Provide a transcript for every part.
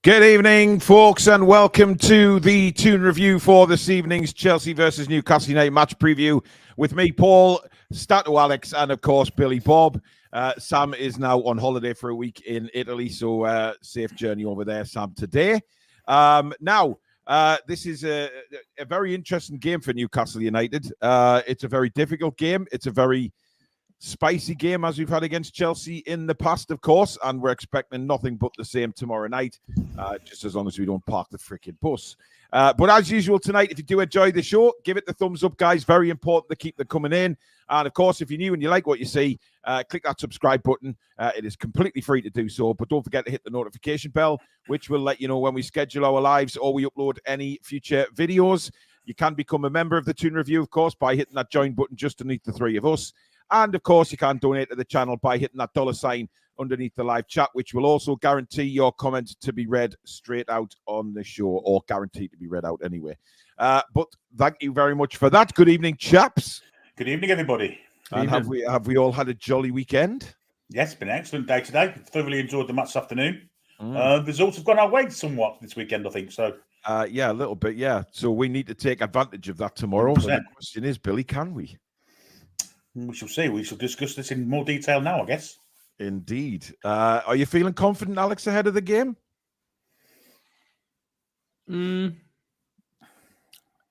Good evening, folks, and welcome to the Toon review for this evening's Chelsea versus Newcastle United match preview with me, Paul, Stato Alex, and of course, Billy Bob. Sam is now on holiday for a week in Italy, so safe journey over there, Sam, today. This is a very interesting game for Newcastle United. It's a very difficult game. It's a very spicy game as we've had against Chelsea in the past, of course, and we're expecting nothing but the same tomorrow night, just as long as we don't park the freaking bus. But as usual tonight, if you do enjoy the show, give it the thumbs up, guys. Very important to keep them coming in. And of course, if you're new and you like what you see, click that subscribe button. It is completely free to do so, but don't forget to hit the notification bell, which will let you know when we schedule our lives or we upload any future videos. You can become a member of the Toon Review, of course, by hitting that join button just underneath the three of us. And, of course, you can donate to the channel by hitting that $ underneath the live chat, which will also guarantee your comment to be read straight out on the show, or guaranteed to be read out anyway. But thank you very much for that. Good evening, chaps. Good evening, everybody. And have we all had a jolly weekend? Yes, it's been an excellent day today. Thoroughly enjoyed the match this afternoon. The results have gone our way somewhat this weekend, I think. So, yeah, a little bit, yeah. So we need to take advantage of that tomorrow. But the question is, Billy, can we? We shall see. We shall discuss this in more detail now, I guess. Indeed. Are you feeling confident, Alex, ahead of the game?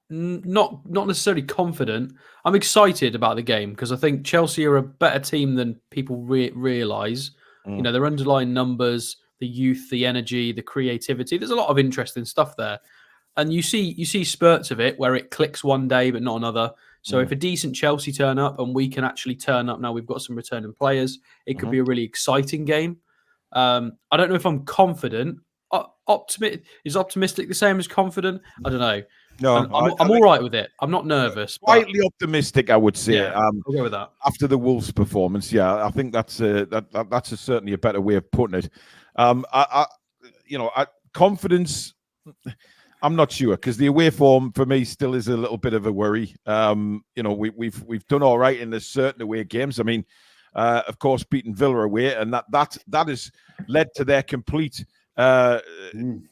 Not necessarily confident. I'm excited about the game because I think Chelsea are a better team than people realise. You know, their underlying numbers, the youth, the energy, the creativity. There's a lot of interesting stuff there. And you see spurts of it where it clicks one day but not another. So if a decent Chelsea turn up and we can actually turn up, now we've got some returning players, it could be a really exciting game. I don't know if I'm confident. Is optimistic the same as confident? I don't know. No, I'm all right with it. I'm not nervous. Slightly optimistic, I would say. Yeah, I'll go with that. After the Wolves performance, yeah, I think that's certainly a better way of putting it. Confidence. I'm not sure because the away form for me still is a little bit of a worry. We've done all right in the certain away games. I mean, of course, beating Villa away, and that has led to their complete coming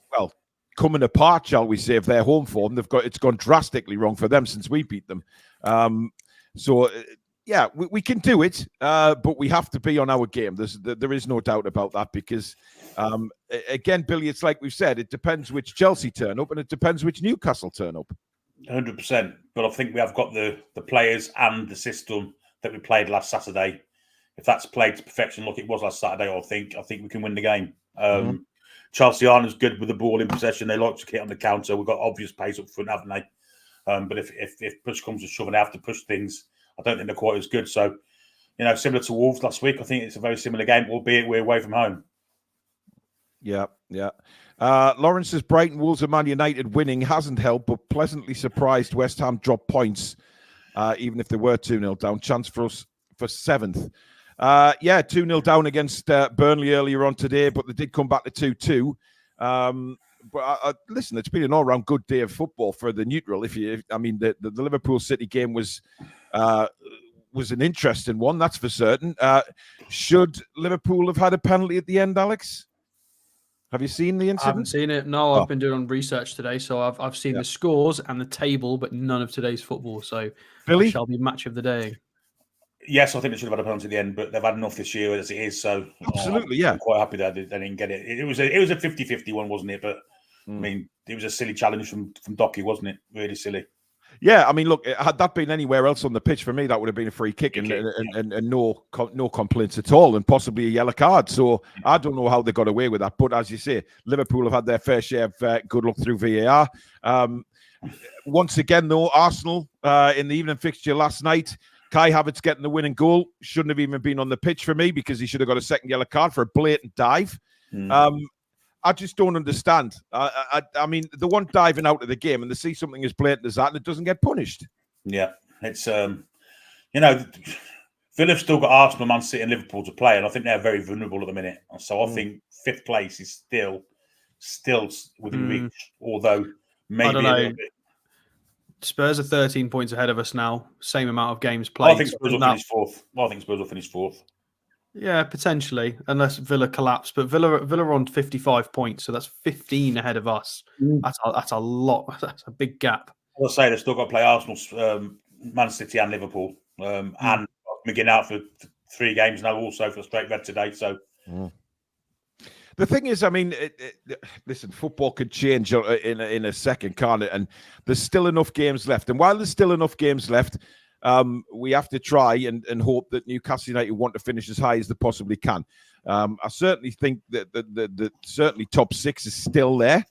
apart, shall we say, of their home form. It's gone drastically wrong for them since we beat them. We can do it, but we have to be on our game. There is no doubt about that because, again, Billy, it's like we've said, it depends which Chelsea turn up and it depends which Newcastle turn up. 100%. But I think we have got the players and the system that we played last Saturday. If that's played to perfection like it was last Saturday, I think we can win the game. Chelsea aren't as good with the ball in possession. They like to hit on the counter. We've got obvious pace up front, haven't they? But if push comes to shove and they have to push things, I don't think they're quite as good. So, similar to Wolves last week, I think it's a very similar game, albeit we're away from home. Yeah. Lawrence says Brighton, Wolves and Man United winning hasn't helped, but pleasantly surprised West Ham dropped points, even if they were 2-0 down. Chance for us for 7th. 2-0 down against Burnley earlier on today, but they did come back to 2-2. Listen, it's been an all-round good day of football for the neutral. The Liverpool City game was an interesting one, that's for certain. Should Liverpool have had a penalty at the end, Alex? Have you seen the incident? I haven't seen it. No, I've been doing research today, so I've seen the scores and the table, but none of today's football. So Billy? It shall be match of the day. Yes, I think they should have had a penalty at the end, but they've had enough this year as it is. So absolutely, I'm quite happy that they didn't get it. It was a 50-50 one, wasn't it? But I mean, it was a silly challenge from Docky, wasn't it? Really silly. Yeah, I mean, look, had that been anywhere else on the pitch for me, that would have been a free kick and no complaints at all, and possibly a yellow card. So I don't know how they got away with that. But as you say, Liverpool have had their fair share of good luck through VAR. Once again, though, Arsenal in the evening fixture last night, Kai Havertz getting the winning goal shouldn't have even been on the pitch for me because he should have got a second yellow card for a blatant dive. I just don't understand. I mean, the one diving out of the game and they see something as blatant as that and it doesn't get punished. Yeah, it's, Villa have still got Arsenal, Man City and Liverpool to play and I think they're very vulnerable at the minute. So I think 5th place is still within reach, although maybe I don't know. A little bit. Spurs are 13 points ahead of us now. Same amount of games played. I think Spurs will finish 4th. Yeah, potentially, unless Villa collapse. But Villa are on 55 points, so that's 15 ahead of us. That's a lot. That's a big gap. I'll say they've still got to play Arsenal, Man City, and Liverpool, and McGinn out for 3 games now, also for straight red today. So. The thing is, I mean, listen, football could change in a second, can't it? And there's still enough games left. And while there's still enough games left, we have to try and hope that Newcastle United want to finish as high as they possibly can. I certainly think that the certainly top 6 is still there,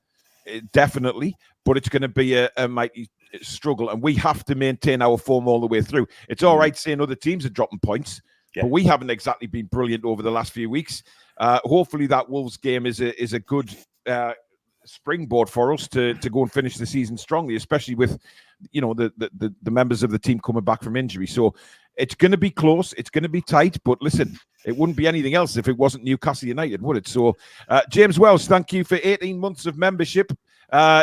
definitely, but it's going to be a mighty struggle, and we have to maintain our form all the way through. It's all right saying other teams are dropping points, but we haven't exactly been brilliant over the last few weeks. Hopefully that Wolves game is a good springboard for us to go and finish the season strongly, especially with the members of the team coming back from injury. So it's going to be close, it's going to be tight, but listen, it wouldn't be anything else if it wasn't Newcastle United, would it? So James Wells, thank you for 18 months of membership.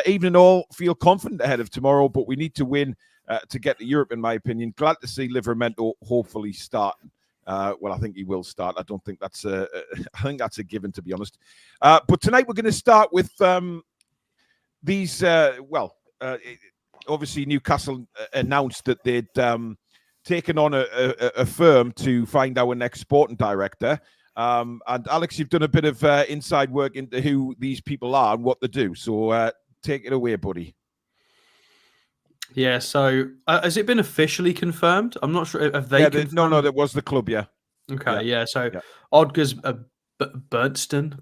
Even and all, feel confident ahead of tomorrow, but we need to win to get to Europe, in my opinion. Glad to see Livramento hopefully starting. Well, I think he will start. I don't think that's I think that's a given, to be honest. But tonight we're going to start with these. Obviously Newcastle announced that they'd taken on a firm to find our next sporting director. And Alex, you've done a bit of inside work into who these people are and what they do. So take it away, buddy. Yeah, so has it been officially confirmed? I'm not sure. Have they? No, that was the club, yeah. Okay, yeah. So Odgers Berntsen,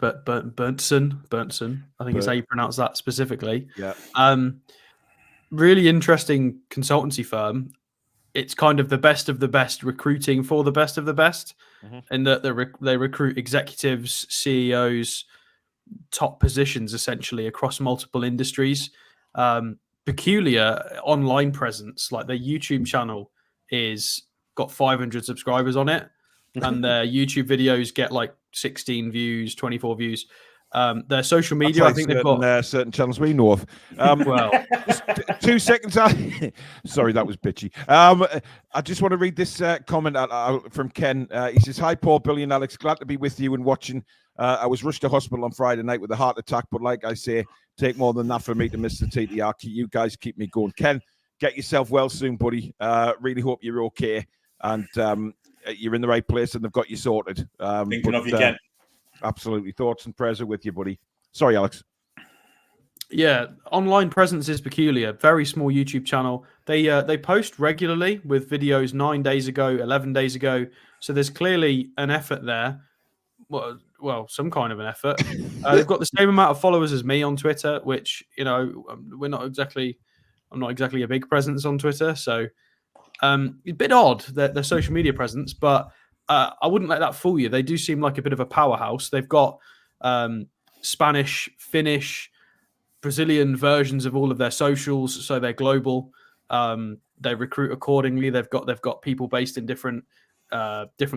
I think it's how you pronounce that specifically. Yeah. Really interesting consultancy firm. It's kind of the best recruiting for the best of the best, in that they recruit executives, CEOs, top positions essentially across multiple industries. Peculiar online presence, like their YouTube channel is got 500 subscribers on it, and their YouTube videos get like 16 views, 24 views. Their social media, like I think they've got certain channels we know of. Well, just 2 seconds. Sorry, that was bitchy. I just want to read this comment from Ken. He says, "Hi, Paul, Billy, and Alex. Glad to be with you and watching. I was rushed to hospital on Friday night with a heart attack, but like I say, take more than that for me to miss the TTR. You guys keep me going. Ken, get yourself well soon, buddy. Really hope you're okay and you're in the right place and they've got you sorted. Thinking of you, Ken. Absolutely. Thoughts and prayers are with you, buddy. Sorry, Alex. Yeah, online presence is peculiar. Very small YouTube channel. They post regularly with videos 9 days ago, 11 days ago. So there's clearly an effort there. Well, some kind of an effort. They've got the same amount of followers as me on Twitter, which, I'm not exactly a big presence on Twitter. So a bit odd, their social media presence, but I wouldn't let that fool you. They do seem like a bit of a powerhouse. They've got Spanish, Finnish, Brazilian versions of all of their socials, so they're global. They recruit accordingly. They've got people based in different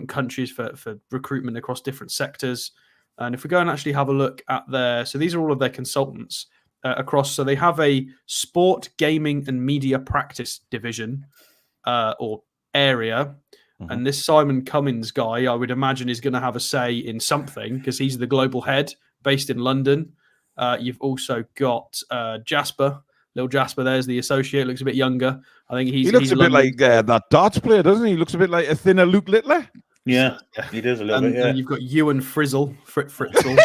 countries for recruitment across different sectors. And if we go and actually have a look at so these are all of their consultants across. So they have a sport, gaming, and media practice division or area. And this Simon Cummins guy, I would imagine, is going to have a say in something because he's the global head based in London. You've also got Jasper. Little Jasper there's the associate, looks a bit younger. I think he looks a bit like that darts player, doesn't he? He looks a bit like a thinner Luke Littler. Yeah, he does a little bit, yeah. And you've got Ewan Frizzle. It won't be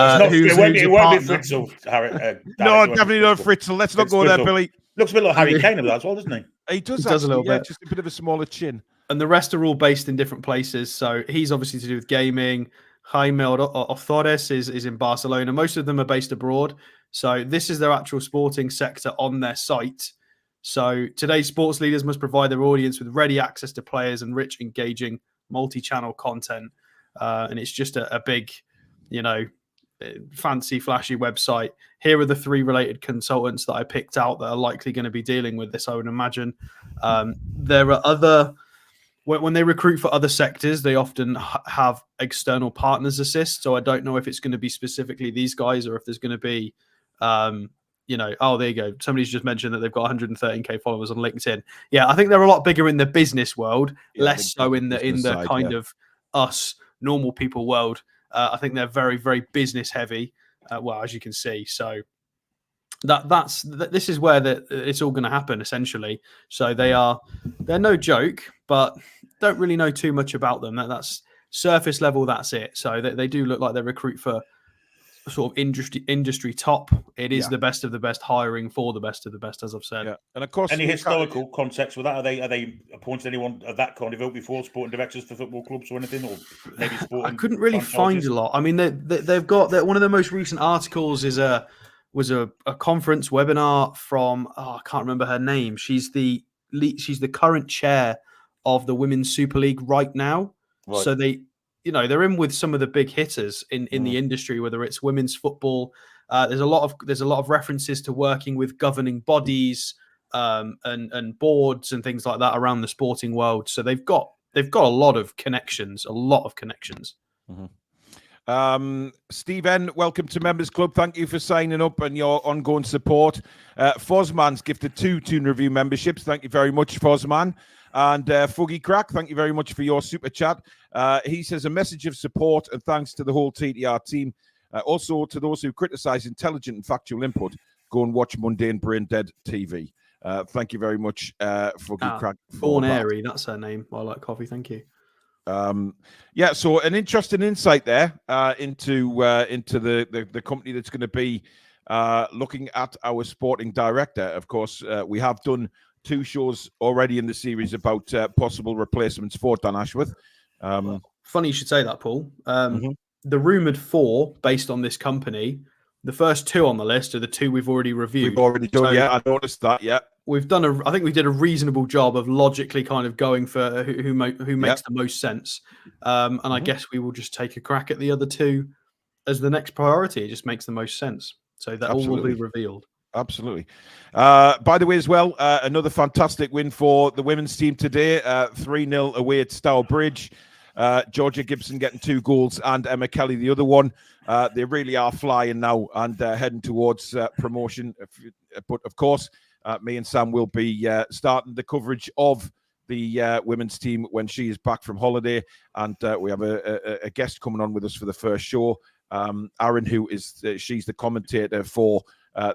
Fritzl, Harry. No, definitely not Fritzl. Let's not go there, Billy. Looks a bit like Harry Kane of that as well, doesn't he? He does a little bit. Just a bit of a smaller chin. And the rest are all based in different places. So he's obviously to do with gaming. Jaime Ozores is in Barcelona. Most of them are based abroad. So this is their actual sporting sector on their site. So today's sports leaders must provide their audience with ready access to players and rich, engaging, multi-channel content. And it's just a big, fancy, flashy website. Here are the 3 related consultants that I picked out that are likely going to be dealing with this, I would imagine. There are other... When they recruit for other sectors, they often have external partners assist. So I don't know if it's going to be specifically these guys or if there's going to be, there you go. Somebody's just mentioned that they've got 113k followers on LinkedIn. Yeah, I think they're a lot bigger in the business world, less so in the kind of us normal people world. I think they're very, very business heavy. Well, as you can see, so this is where it's all going to happen essentially. So they're no joke, but don't really know too much about them. That's surface level. That's it. So they do look like they recruit for sort of industry top. It is the best of the best, hiring for the best of the best, as I've said. Yeah, and of course, any historical context with that? Are they appointed anyone of that kind of ilk before, sporting directors for football clubs or anything, or maybe sporting? I couldn't really find a lot. I mean, they've got one of the most recent articles was a conference webinar from I can't remember her name. She's the current chair of the Women's Super League right now. Right. So they're in with some of the big hitters in the industry, whether it's women's football. There's a lot of references to working with governing bodies and boards and things like that around the sporting world. So they've got a lot of connections. Mm-hmm. Steve N, welcome to Members Club. Thank you for signing up and your ongoing support. Fozman's gifted 2 Toon Review memberships. Thank you very much, Fozman. And Fuggy Crack, thank you very much for your super chat. He says a message of support and thanks to the whole TTR team. Also to those who criticise intelligent and factual input, go and watch mundane brain dead TV. Thank you very much, Fuggy Crack. Born Airy, that's her name. I like coffee, thank you. So an interesting insight there into the company that's going to be looking at our sporting director. Of course, we have done 2 shows already in the series about possible replacements for Dan Ashworth. Funny you should say that, Paul. The rumoured 4 based on this company, the first 2 on the list are the 2 we've already reviewed. We've already done, so, I noticed that, We've done I think we did a reasonable job of logically kind of going for who makes the most sense. And I guess we will just take a crack at the other 2 as the next priority. It just makes the most sense. So that all will be revealed. Absolutely. By the way, as well, another fantastic win for the women's team today. 3-0 away at Stamford Bridge. Georgia Gibson getting 2 goals and Emma Kelly the other one. They really are flying now and heading towards promotion. But of course, me and Sam will be starting the coverage of the women's team when she is back from holiday. And we have a guest coming on with us for the first show. Aaron, who is she's the commentator for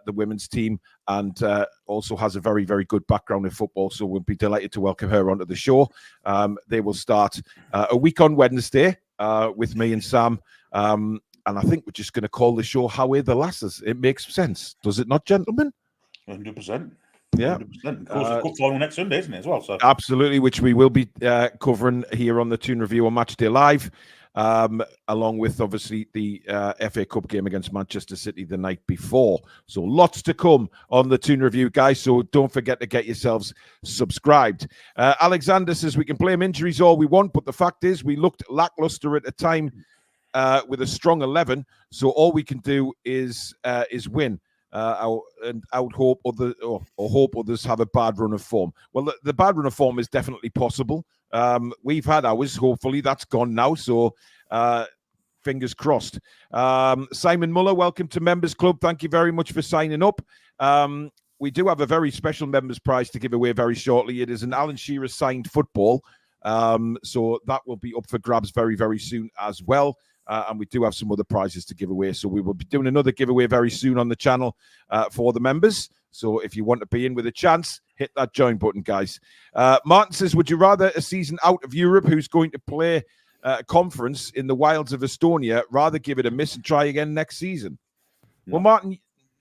the women's team and also has a very, very good background in football. So we'll be delighted to welcome her onto the show. They will start a week on Wednesday with me and Sam. And I think we're just going to call the show How Are the Lasses? It makes sense. Does it not, gentlemen? 100%. Yeah. 100%. Of course, cup final next Sunday, isn't it, as well? So. Absolutely, which we will be covering here on the Toon Review on Matchday Live. Along with obviously the FA Cup game against Manchester City the night before. So lots to come on the Toon Review, guys. So don't forget to get yourselves subscribed. Alexander says we can blame injuries all we want, but the fact is we looked lackluster at the time with a strong 11. So all we can do is win. And I would hope hope others have a bad run of form. Well, the bad run of form is definitely possible. We've had ours. Hopefully that's gone now. So fingers crossed. Simon Muller, welcome to Members Club. Thank you very much for signing up. We do have a very special members prize to give away very shortly. It is an Alan Shearer signed football. So that will be up for grabs very, very soon as well. And we do have some other prizes to give away. So we will be doing another giveaway very soon on the channel for the members. So if you want to be in with a chance, hit that join button, guys. Martin says, would you rather a season out of Europe who's going to play a conference in the wilds of Estonia, rather give it a miss and try again next season? No. Well, Martin,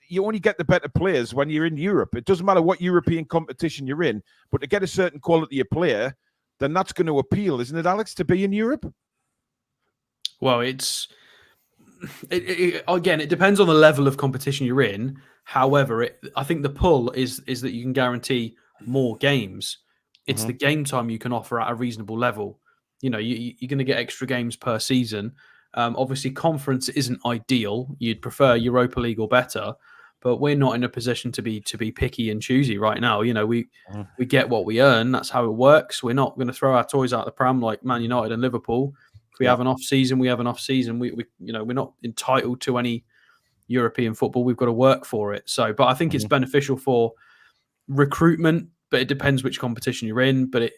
you only get the better players when you're in Europe. It doesn't matter what European competition you're in, but to get a certain quality of player, then that's going to appeal, isn't it, Alex, to be in Europe? Well, again, it depends on the level of competition you're in. However, I think the pull is that you can guarantee more games. It's the game time you can offer at a reasonable level. You know, you're going to get extra games per season. Obviously, conference isn't ideal. You'd prefer Europa League or better, but we're not in a position to be picky and choosy right now. You know, we get what we earn. That's how it works. We're not going to throw our toys out the pram like Man United and Liverpool. If we have an off season, we have an off season. We're not entitled to any European football. We've got to work for it. So, but I think it's beneficial for recruitment. But it depends which competition you're in. But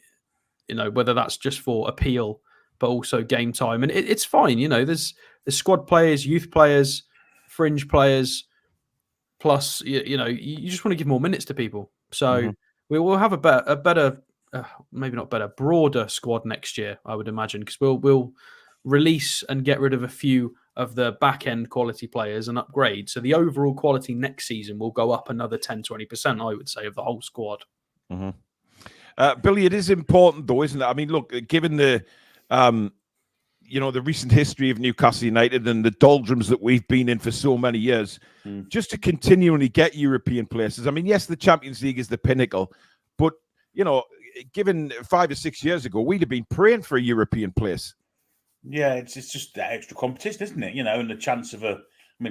whether that's just for appeal but also game time. And it's fine. There's squad players, youth players, fringe players, plus, you just want to give more minutes to people. So we will have a better, maybe not better, broader squad next year, I would imagine, because we'll release and get rid of a few of the back end quality players and upgrade. So the overall quality next season will go up another 10-20%, I would say, of the whole squad. Billy, it is important though, isn't it? I mean, look, given the the recent history of Newcastle United and the doldrums that we've been in for so many years, just to continually get European places. I mean, yes, the Champions League is the pinnacle, but given 5 or 6 years ago, we'd have been praying for a European place. Yeah, it's just that extra competition, isn't it? And the chance of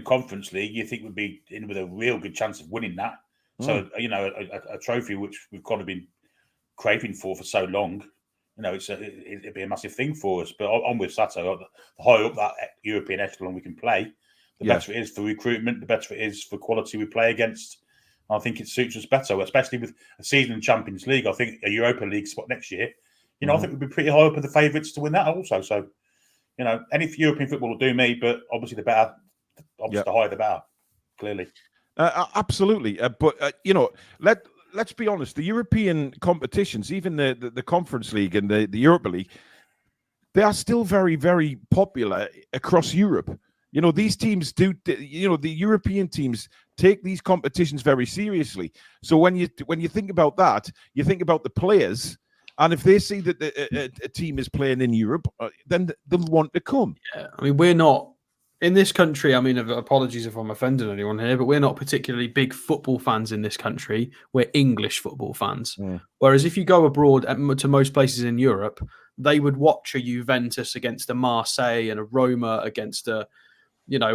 Conference League, you think would be in with a real good chance of winning that. So, a trophy which we've kind of been craving for so long, it'd be a massive thing for us. But on with Sato, the higher up that European echelon we can play, the better it is for recruitment, the better it is for quality we play against. I think it suits us better, especially with a season in Champions League. I think a Europa League spot next year, I think we'd be pretty high up with the favourites to win that also. So, any European football will do me, but obviously the better, the higher the better, clearly. Absolutely. Let's be honest, the European competitions, even the Conference League and the Europa League, they are still very, very popular across Europe. These teams the European teams take these competitions very seriously. So when you think about that, you think about the players. And if they see that a team is playing in Europe, then they'll want to come. Yeah, I mean, we're not in this country. I mean, apologies if I'm offending anyone here, but we're not particularly big football fans in this country. We're English football fans. Whereas if you go abroad to most places in Europe, they would watch a Juventus against a Marseille and a Roma against a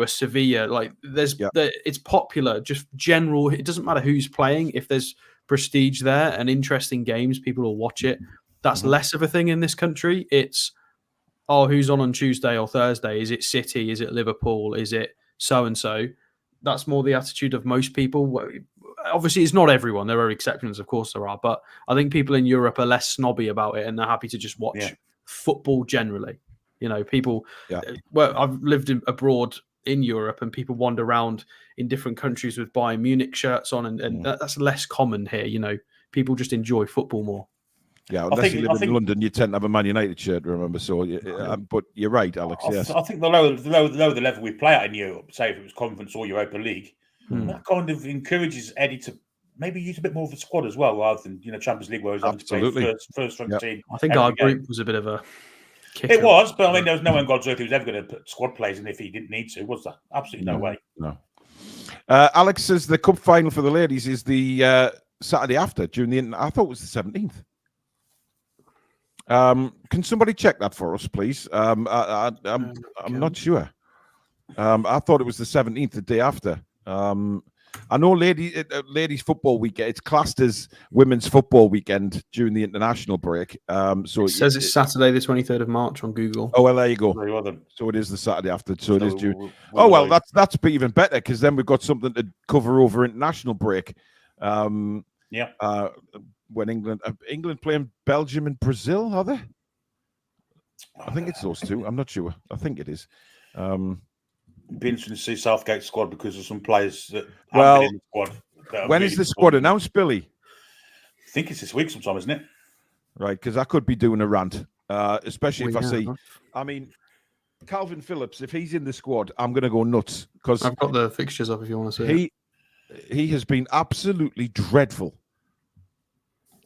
Sevilla. Like it's popular, just general. It doesn't matter who's playing. If there's prestige there and interesting games, people will watch it. That's less of a thing in this country. It's who's on Tuesday or Thursday? Is it City? Is it Liverpool? Is it so and so? That's more the attitude of most people. Obviously, it's not everyone. There are exceptions, of course there are, but I think people in Europe are less snobby about it and they're happy to just watch football generally. People. Well, I've lived abroad in Europe, and people wander around in different countries with Bayern Munich shirts on, and that's less common here. People just enjoy football more. Yeah, unless you live in London, you tend to have a Man United shirt, remember? So, but you're right, Alex. Yes, I think the lower the level we play at in Europe, say if it was Conference or Europa League, that kind of encourages Eddie to maybe use a bit more of a squad as well, rather than Champions League where he's having to play first front team. I think our group was a bit of a kicker. It was, but I mean, there was no one God's earth who was ever going to put squad players in if he didn't need to, was there? Absolutely no way. No. Alex says the cup final for the ladies is the Saturday after during the. I thought it was the 17th. Can somebody check that for us, please? I'm not sure. I thought it was the 17th, the day after. I know ladies football weekend. It's classed as women's football weekend during the international break. So it says it's Saturday, the 23rd of March on Google. Oh well, there you go. So it is the Saturday after. So it is due. Oh well, that's even better because then we've got something to cover over international break. When England playing Belgium and Brazil, are they? I think it's those two. I'm not sure. I think it is. It'd be interesting to see Southgate's squad because of some players that well, been in the squad. When is the squad announced, Billy? I think it's this week sometime, isn't it? Right, because I could be doing a rant, especially if I see. I mean, Calvin Phillips, if he's in the squad, I'm going to go nuts because I've got the fixtures up if you want to see. He has been absolutely dreadful.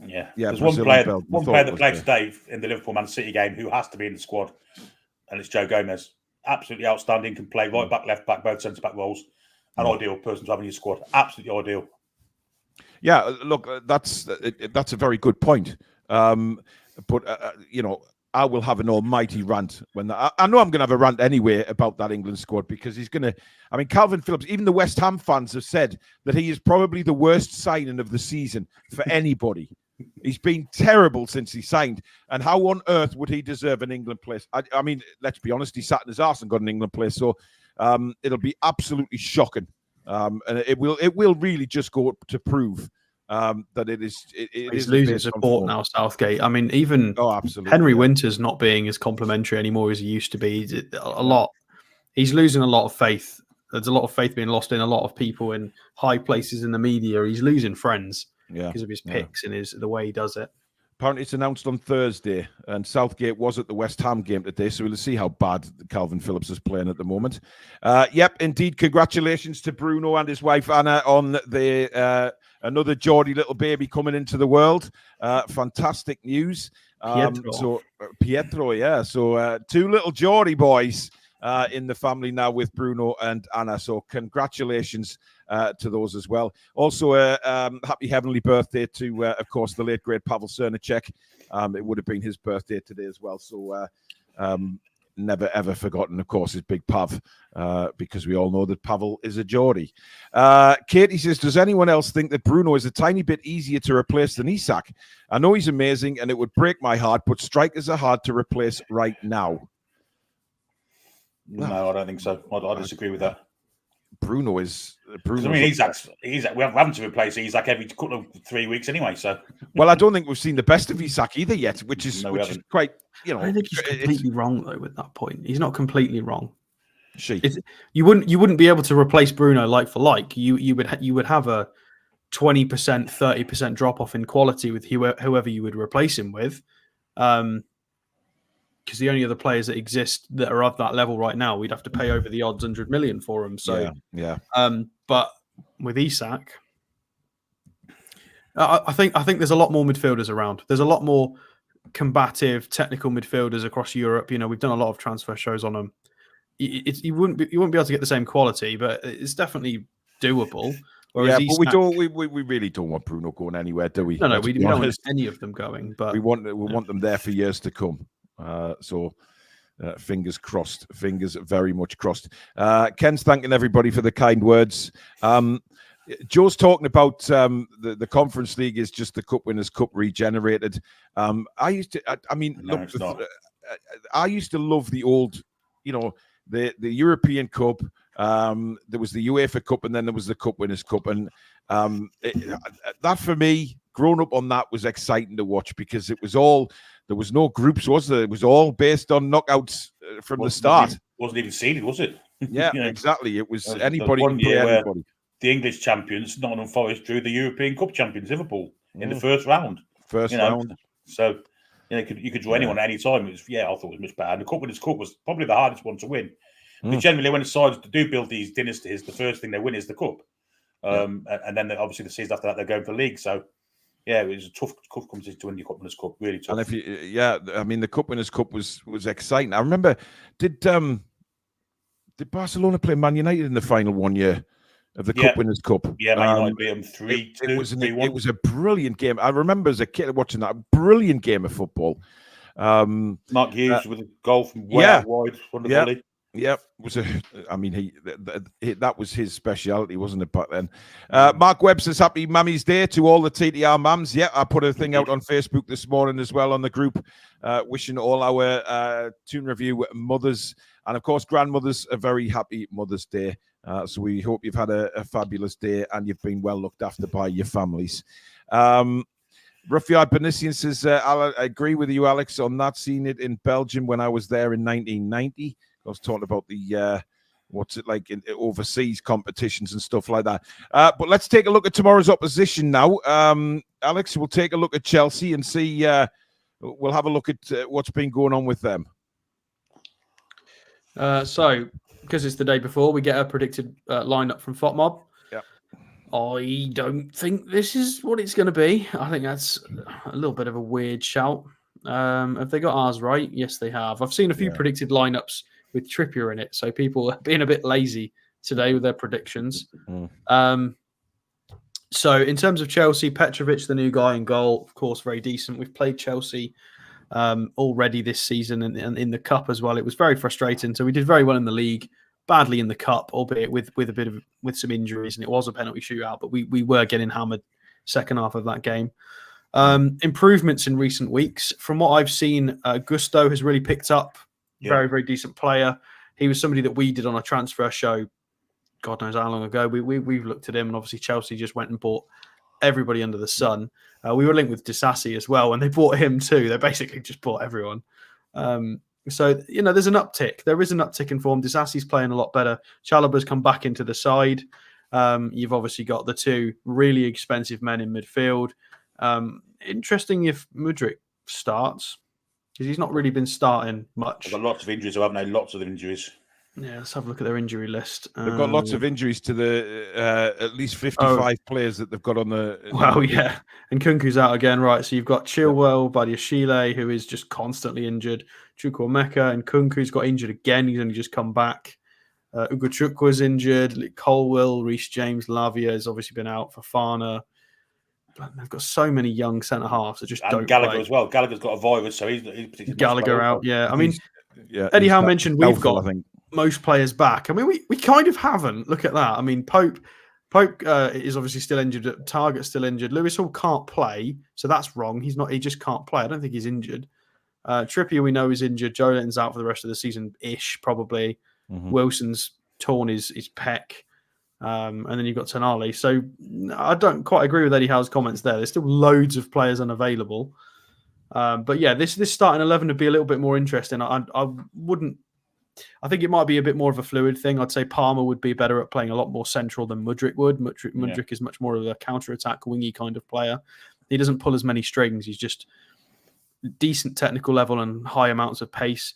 Yeah. There's one player that played today in the Liverpool Man City game who has to be in the squad, and it's Joe Gomez. Absolutely outstanding, can play right back, left back, both centre back roles. An ideal person to have in your squad. Absolutely ideal. Yeah, look, that's a very good point. But I will have an almighty rant when I know I'm going to have a rant anyway about that England squad because he's going to. I mean, Calvin Phillips. Even the West Ham fans have said that he is probably the worst signing of the season for anybody. He's been terrible since he signed. And how on earth would he deserve an England place? I mean, let's be honest, he sat in his arse and got an England place. So it'll be absolutely shocking. And it will really just go to prove that it is. He's losing support now, Southgate. I mean, even absolutely, Henry Winter's not being as complimentary anymore as he used to be. A lot. He's losing a lot of faith. There's a lot of faith being lost in a lot of people in high places in the media. He's losing friends because of his picks and the way he does it. Apparently, it's announced on Thursday, and Southgate was at the West Ham game today, so we'll see how bad Calvin Phillips is playing at the moment. Yep, indeed, congratulations to Bruno and his wife Anna on the another Geordie little baby coming into the world. Fantastic news. Pietro, yeah. So 2 little Geordie boys in the family now with Bruno and Anna. So congratulations to those as well. Also, happy heavenly birthday to, of course, the late great Pavel Cernacek. It would have been his birthday today as well. So never ever forgotten, of course, his big Pav, because we all know that Pavel is a Geordie. Katie says, does anyone else think that Bruno is a tiny bit easier to replace than Isak? I know he's amazing and it would break my heart, but strikers are hard to replace right now. No, I don't think so. I disagree with that. Bruno is. I mean, Isak's. We're having to replace Isak every 3 weeks anyway. So, well, I don't think we've seen the best of Isak either yet, which is quite. I don't think he's completely wrong though. With that point, he's not completely wrong. You wouldn't be able to replace Bruno like for like. You would have a 20%, 30% drop off in quality with whoever you would replace him with. Because the only other players that exist that are of that level right now, we'd have to pay over the odds 100 million for them. So, yeah. But with Isak, I think there's a lot more midfielders around. There's a lot more combative, technical midfielders across Europe. You know, we've done a lot of transfer shows on them. You wouldn't be able to get the same quality, but it's definitely doable. Whereas but we really don't want Bruno going anywhere, do we? No, we don't want any of them going. But we want them there for years to come. Fingers crossed, fingers very much crossed. Ken's thanking everybody for the kind words. Joe's talking about the Conference League is just the Cup Winners' Cup regenerated. I used to love the old, the European Cup. There was the UEFA Cup, and then there was the Cup Winners' Cup, and that for me, growing up on that, was exciting to watch because it was all. There was no groups, was there? It was all based on knockouts from the start. Wasn't even seeded, was it? Yeah, exactly. It was anybody can play anybody. The English champions, Nottingham Forest, drew the European Cup champions, Liverpool, in the first round. Round. So, you could draw anyone at any time. I thought it was much better. And the Cup Winners' Cup was probably the hardest one to win. But generally, when sides do build these dynasties, the first thing they win is the Cup. And then obviously the season after that, they're going for league. So, yeah, it was a tough competition to win the Cup Winners' Cup. Really tough. And the Cup Winners' Cup was exciting. I remember, did Barcelona play Man United in the final one year of the Cup Winners' Cup? Yeah, Man United beat them 3-2. It was a brilliant game. I remember as a kid watching that, a brilliant game of football. Mark Hughes with a goal from way out wide from the volley. Yeah, that was his speciality, wasn't it, back then? Mark Webb says, happy Mummy's Day to all the TTR mums. Yeah, I put a thing out on Facebook this morning as well on the group, wishing all our Toon Review mothers and, of course, grandmothers a very happy Mother's Day. So we hope you've had a fabulous day and you've been well looked after by your families. Ruffiard Benissian says, I agree with you, Alex, on that. Seen it in Belgium when I was there in 1990. I was talking about the what's it like in overseas competitions and stuff like that. But let's take a look at tomorrow's opposition now. Alex, we'll take a look at Chelsea and see. We'll have a look at what's been going on with them. So, because it's the day before, we get a predicted lineup from FOTMob. Yeah. I don't think this is what it's going to be. I think that's a little bit of a weird shout. Have they got ours right? Yes, they have. I've seen a few predicted lineups with Trippier in it, so people are being a bit lazy today with their predictions. So in terms of Chelsea, Petrovic, the new guy in goal, of course, very decent. We've played Chelsea already this season and in the cup as well. It was very frustrating. So we did very well in the league, badly in the cup, albeit with some injuries, and it was a penalty shootout, but we were getting hammered second half of that game. Improvements in recent weeks. From what I've seen, Gusto has really picked up. Very, very decent player. He was somebody that we did on a transfer show, God knows how long ago. We've looked at him, and obviously Chelsea just went and bought everybody under the sun. We were linked with Disassi as well, and they bought him too. They basically just bought everyone. So, there's an uptick. There is an uptick in form. Disassi's playing a lot better. Chalobah's come back into the side. You've obviously got the two really expensive men in midfield. Interesting if Mudryk starts, because he's not really been starting much. They've got lots of injuries, haven't they? Lots of injuries. Yeah, let's have a look at their injury list. They've got lots of injuries to the at least 55 players that they've got on the... Well, yeah. And Kunku's out again, right? So you've got Chilwell, Badiashile, who is just constantly injured. Chukwuemeka, and Kunku's got injured again. He's only just come back. Ugochukwu was injured. Colwill, Reece James, Lavia has obviously been out. Fofana. They've got so many young centre halves that just don't Gallagher play. as well. Gallagher's got a virus, so he's particularly Gallagher out. Yeah, I mean, Yeah, Eddie Howe mentioned we've helpful, got I think. most players back. I mean, we kind of haven't. Look at that. I mean, Pope is obviously still injured. Target's still injured. Lewis Hall can't play, so that's wrong. He's not. He just can't play. I don't think he's injured. Trippier, we know, is injured. Joe Linton's out for the rest of the season-ish, probably. Mm-hmm. Wilson's torn his pec. And then you've got Tonali. So I don't quite agree with Eddie Howe's comments there. There's still loads of players unavailable. But yeah, this starting 11 would be a little bit more interesting. I think it might be a bit more of a fluid thing. I'd say Palmer would be better at playing a lot more central than Mudryk would. Mudryk is much more of a counter-attack, wingy kind of player. He doesn't pull as many strings. He's just decent technical level and high amounts of pace.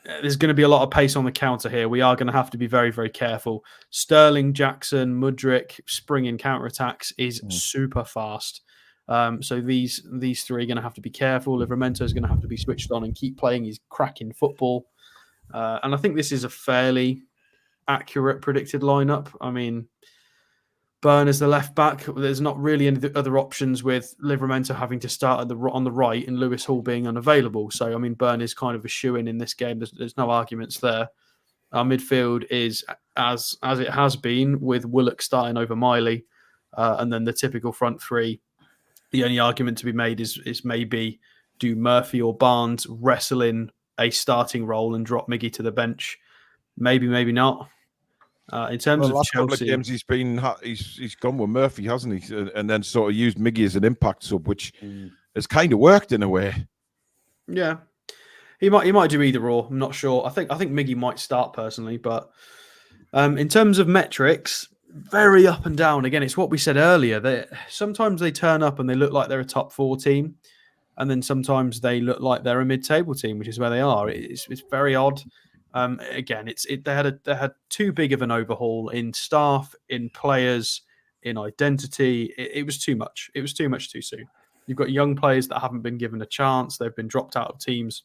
There's going to be a lot of pace on the counter here. We are going to have to be very, very careful. Sterling, Jackson, Mudryk, springing counter-attacks is super fast. So these three are going to have to be careful. Livramento is going to have to be switched on and keep playing his cracking football. And I think this is a fairly accurate predicted lineup. I mean, Burn as the left back. There's not really any other options with Livramento having to start on the right and Lewis Hall being unavailable. So, I mean, Burn is kind of a shoo-in in this game. There's no arguments there. Our midfield is as it has been, with Willock starting over Miley, and then the typical front three. The only argument to be made is maybe do Murphy or Barnes wrestle in a starting role and drop Miggy to the bench? Maybe not. In terms of last Chelsea, couple of games he's gone with Murphy, hasn't he? And then sort of used Miggy as an impact sub, which has kind of worked in a way. Yeah, he might do either or. I'm not sure. I think Miggy might start personally, but in terms of metrics, very up and down. Again, it's what we said earlier. Sometimes they turn up and they look like they're a top 4 team, and then sometimes they look like they're a mid-table team, which is where they are. It's very odd. Again, they had too big of an overhaul in staff, in players, in identity. It was too much. It was too much too soon. You've got young players that haven't been given a chance. They've been dropped out of teams.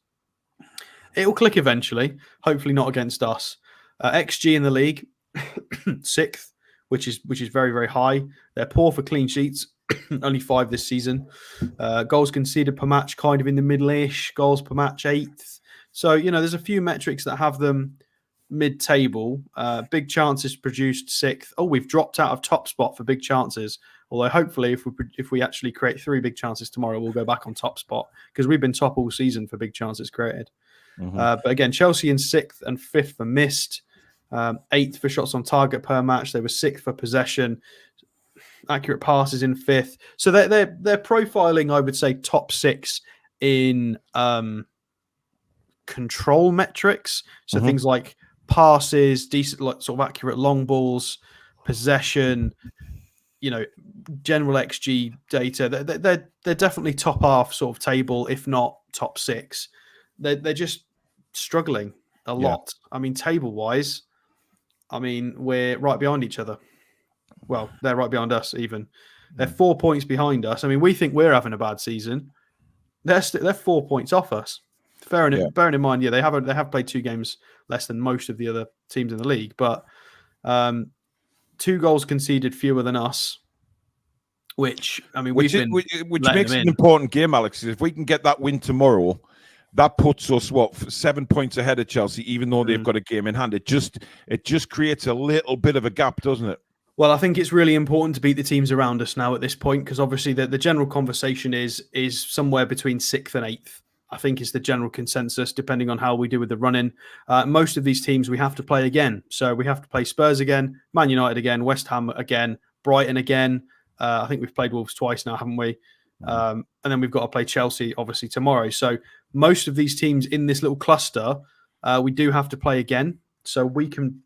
It'll click eventually. Hopefully not against us. XG in the league, 6th, which is very, very high. They're poor for clean sheets. Only 5 this season. Goals conceded per match, kind of in the middle-ish. Goals per match, 8th. So, there's a few metrics that have them mid-table. Big chances produced, 6th. Oh, we've dropped out of top spot for big chances. Although hopefully if we actually create 3 big chances tomorrow, we'll go back on top spot, because we've been top all season for big chances created. But again, Chelsea in 6th and 5th for missed. 8th for shots on target per match. They were 6th for possession. Accurate passes in 5th. So they're profiling, I would say, top 6 in control metrics. So things like passes, decent, like sort of accurate long balls, possession, general XG data. They're definitely top half sort of table, if not top 6. They're just struggling a lot. I mean, table wise, we're right behind each other. Well, they're right behind us even. They're 4 points behind us. I mean, we think we're having a bad season. They're 4 points off us. Bearing in mind, they have played 2 games less than most of the other teams in the league, but 2 goals conceded fewer than us. Which makes it an important game, Alex. If we can get that win tomorrow, that puts us 7 points ahead of Chelsea, even though they've got a game in hand. It just creates a little bit of a gap, doesn't it? Well, I think it's really important to beat the teams around us now at this point, because obviously the general conversation is somewhere between 6th and 8th. I think is the general consensus, depending on how we do with the run-in. Most of these teams we have to play again. So we have to play Spurs again, Man United again, West Ham again, Brighton again, I think we've played Wolves twice now, haven't we? And then we've got to play Chelsea, obviously, tomorrow. So most of these teams in this little cluster, we do have to play again. So we can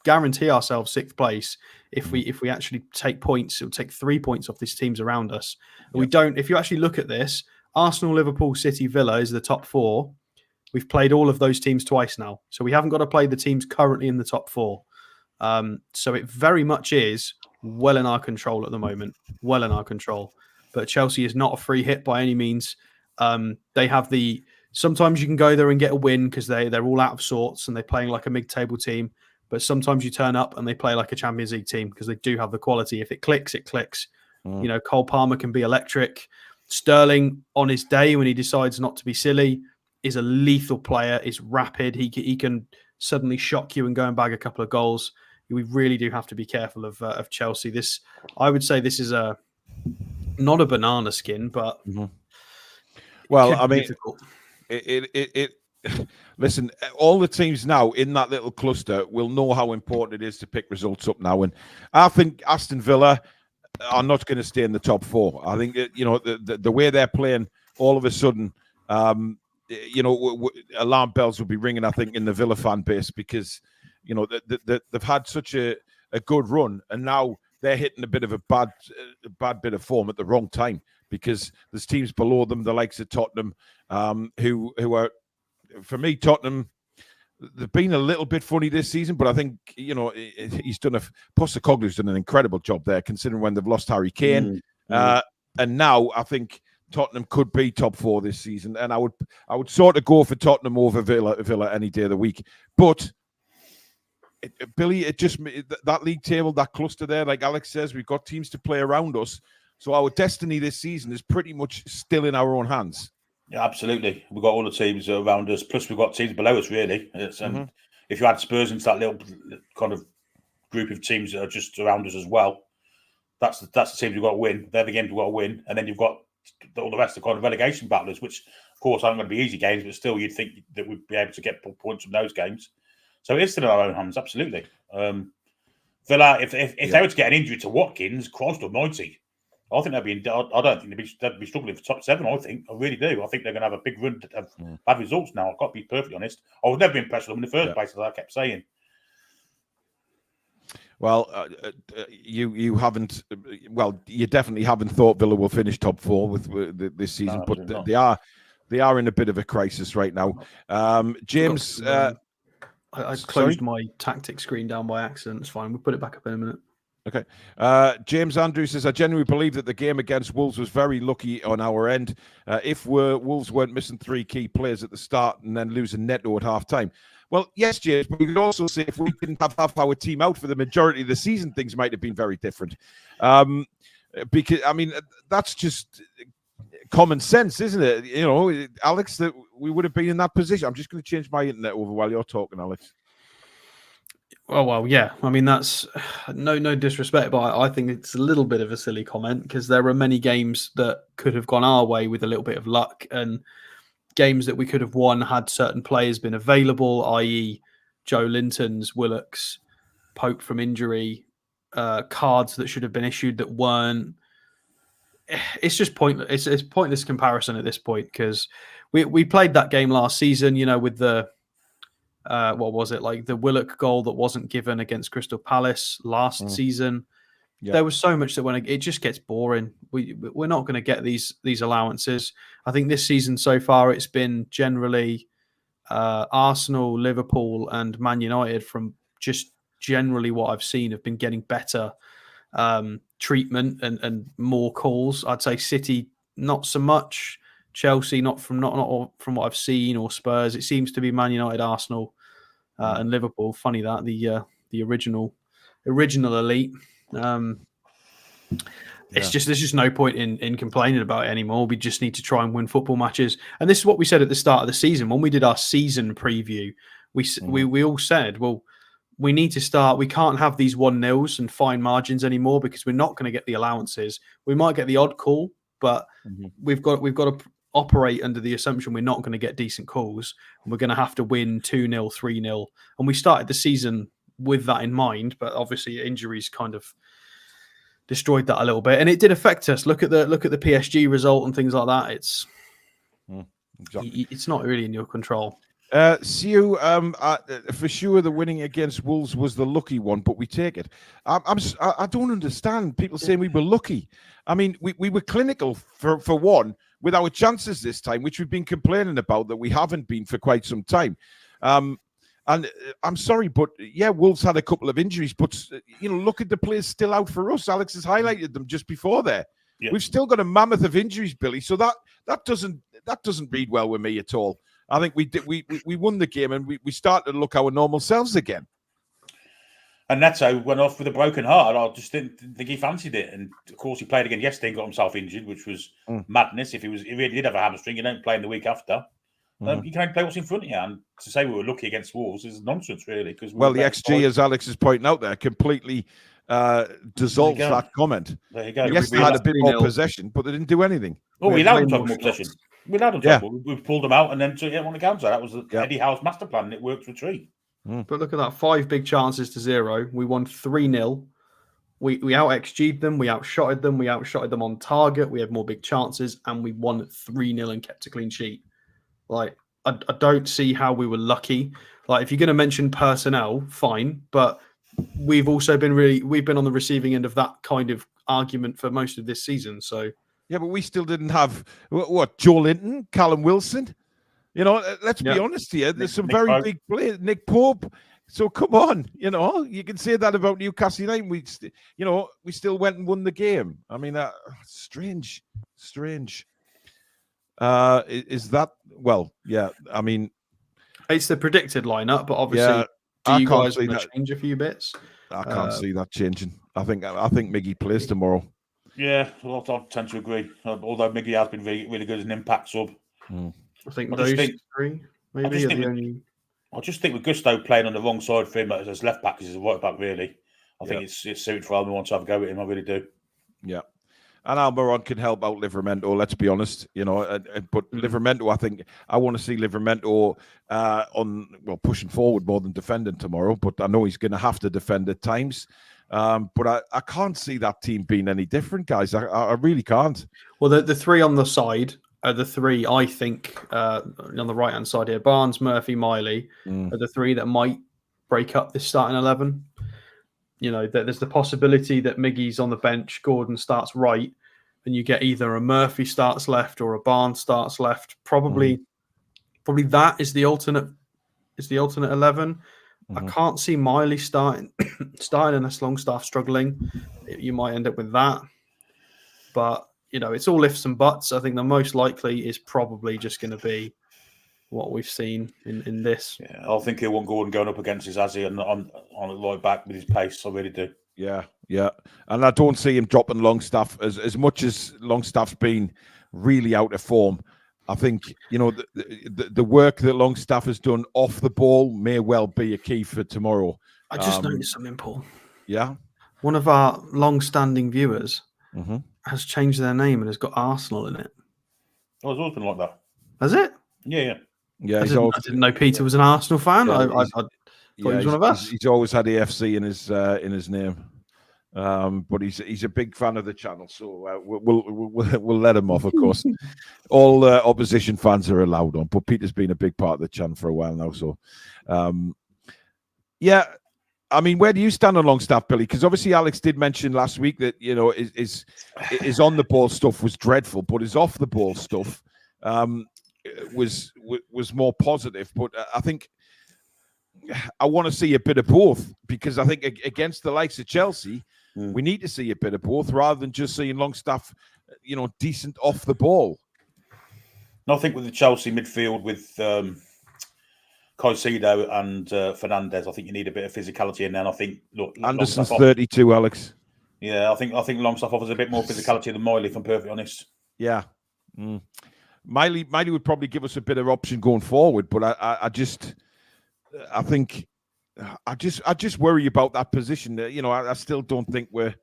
guarantee ourselves 6th place if we actually take points. It'll take 3 points off these teams around us. And we don't. If you actually look at this, Arsenal, Liverpool, City, Villa is the top 4. We've played all of those teams twice now, so we haven't got to play the teams currently in the top 4. So it very much is well in our control at the moment. Well in our control. But Chelsea is not a free hit by any means. They have sometimes you can go there and get a win because they're all out of sorts and they're playing like a mid-table team. But sometimes you turn up and they play like a Champions League team because they do have the quality. If it clicks, it clicks. You know, Cole Palmer can be electric. Sterling, on his day when he decides not to be silly, is a lethal player, is rapid. He can suddenly shock you and go and bag a couple of goals. We really do have to be careful of Chelsea. I would say this is not a banana skin, but well, I mean, listen, all the teams now in that little cluster will know how important it is to pick results up now. And I think Aston Villa are not going to stay in the top 4. I think, you know, the way they're playing, all of a sudden, you know, alarm bells will be ringing, I think, in the Villa fan base because, you know, they've had such a good run and now they're hitting a bit of a bad bit of form at the wrong time because there's teams below them, the likes of Tottenham, who are, for me, Tottenham, they've been a little bit funny this season, but I think, you know, Postecoglou's done an incredible job there, considering when they've lost Harry Kane. And now I think Tottenham could be top 4 this season. And I would sort of go for Tottenham over Villa any day of the week. But Billy, that league table, that cluster there, like Alex says, we've got teams to play around us. So our destiny this season is pretty much still in our own hands. Yeah, absolutely. We've got all the teams around us, plus we've got teams below us, really. And if you add Spurs into that little kind of group of teams that are just around us as well, that's the teams we've got to win. They're the games we've got to win. And then you've got all the rest of the kind of relegation battlers, which, of course, aren't going to be easy games, but still you'd think that we'd be able to get points from those games. So it is still in our own hands, absolutely. Villa, if they were to get an injury to Watkins, Christ almighty, I think I don't think they'd be struggling for top 7. I really do. I think they're going to have a big run to have bad results now. I've got to be perfectly honest. I was never impressed with them in the first place, as I kept saying. Well, you haven't. Well, you definitely haven't thought Villa will finish top 4 with this season, but they are in a bit of a crisis right now. James, I closed my tactic screen down by accident. It's fine. We'll put it back up in a minute. Okay. James Andrews says, I genuinely believe that the game against Wolves was very lucky on our end. If Wolves weren't missing 3 key players at the start and then losing Neto at half-time. Well, yes, James, but we could also say if we didn't have half our team out for the majority of the season, things might have been very different. Because, I mean, that's just common sense, isn't it? You know, Alex, that we would have been in that position. I'm just going to change my internet over while you're talking, Alex. Oh, well, yeah. I mean, that's no disrespect, but I think it's a little bit of a silly comment because there are many games that could have gone our way with a little bit of luck and games that we could have won had certain players been available, i.e. Joe Linton's, Willock's, Pope from injury, cards that should have been issued that weren't. It's just pointless. It's pointless comparison at this point because we played that game last season, you know, with the what was it, like the Willock goal that wasn't given against Crystal Palace last season. Yeah. There was so much that when it just gets boring. We're not going to get these allowances. I think this season so far it's been generally Arsenal, Liverpool, and Man United from just generally what I've seen have been getting better treatment and more calls. I'd say City not so much. Chelsea not from what I've seen, or Spurs. It seems to be Man United, Arsenal, and Liverpool. Funny that the original elite. There's just no point in complaining about it anymore. We just need to try and win football matches. And this is what we said at the start of the season when we did our season preview. We all said, well, we need to start. We can't have these 1-0s and fine margins anymore because we're not going to get the allowances. We might get the odd call, but we've got to operate under the assumption we're not going to get decent calls, and we're going to have to win 2-0, 3-0. And we started the season with that in mind, but obviously injuries kind of destroyed that a little bit, and it did affect us. Look at the PSG result and things like that. It's exactly. It's not really in your control. Sue, for sure, the winning against Wolves was the lucky one, but we take it. I don't understand people saying we were lucky. I mean, we were clinical for one with our chances this time, which we've been complaining about that we haven't been for quite some time. And I'm sorry, but yeah, Wolves had a couple of injuries, but look at the players still out for us. Alex has highlighted them just before there. Yeah. We've still got a mammoth of injuries, Billy. So that doesn't read well with me at all. I think we won the game and we started to look our normal selves again. And Neto went off with a broken heart. I just didn't think he fancied it. And of course, he played again yesterday and got himself injured, which was madness. If he did have a hamstring, you don't play in the week after. You can only play what's in front of you. And to say we were lucky against Wolves is nonsense, really. Because the XG, as Alex is pointing out there, completely dissolves that comment. There you go. Yes, they had a bit more possession, but they didn't do anything. Oh, we allowed them to have more possession. We allowed them to have more. We pulled them out and then took it on the counter. That was Eddie Howe's master plan, and it worked for a treat. But look at that, 5 big chances to 0. We won 3-0. We out-XG'd them, we outshotted them, we outshotted them on target, we had more big chances, and we won 3-0 and kept a clean sheet. Like, I don't see how we were lucky. Like, if you're going to mention personnel, fine, but we've also been on the receiving end of that kind of argument for most of this season, so... Yeah, but we still didn't have, Joe Linton, Callum Wilson. Let's be honest here. There's some very big players. Nick Pope. So come on, you can say that about Newcastle United. We still went and won the game. I mean, strange. Is that, well, yeah, I mean. It's the predicted lineup, but obviously, do you guys want to change a few bits? I can't see that changing. I think Miggy plays tomorrow. Yeah, well, I tend to agree. Although Miggy has been really, really good as an impact sub. I think those three maybe are the only. I just think with Gusto playing on the wrong side for him as left back, as a right back, really. I think it's suited for Almiron to have a go at him. I really do. Yeah. And Almiron can help out Livramento, let's be honest. But Livramento, I think I want to see Livramento pushing forward more than defending tomorrow. But I know he's going to have to defend at times. But I can't see that team being any different, guys. I really can't. Well, the three on the side are the three, I think, on the right-hand side here. Barnes, Murphy, Miley are the three that might break up this starting 11. There's the possibility that Miggy's on the bench, Gordon starts right, and you get either a Murphy starts left or a Barnes starts left. Probably that is the alternate 11. I can't see Miley starting unless Longstaff's struggling. You might end up with that. But, it's all ifs and buts. I think the most likely is probably just going to be what we've seen in this. Yeah, I think he'll want Gordon going up against his Azzy and on the right back with his pace. I really do. Yeah. And I don't see him dropping Longstaff as much as Longstaff's been really out of form. I think, the work that Longstaff has done off the ball may well be a key for tomorrow. I just noticed something, Paul. Yeah? One of our long-standing viewers has changed their name and has got Arsenal in it. Oh, it's always been like that. Has it? Yeah. I didn't know Peter was an Arsenal fan. Yeah, I thought he was one of us. He's always had AFC in his name. But he's a big fan of the channel, so we'll let him off, of course. All opposition fans are allowed on, but Peter's been a big part of the channel for a while now. So, I mean, where do you stand on Longstaff, Billy? Because obviously Alex did mention last week that his on the ball stuff was dreadful, but his off the ball stuff was more positive. But I think I want to see a bit of both, because I think against the likes of Chelsea, we need to see a bit of both rather than just seeing Longstaff, decent off the ball. I think with the Chelsea midfield with Caicedo and Fernandez, I think you need a bit of physicality in there. And I think Anderson's 32, Alex. Yeah, I think Longstaff offers a bit more physicality than Miley, if I'm perfectly honest. Yeah. Miley would probably give us a bit of option going forward, but I just worry about that position. I still don't think we're,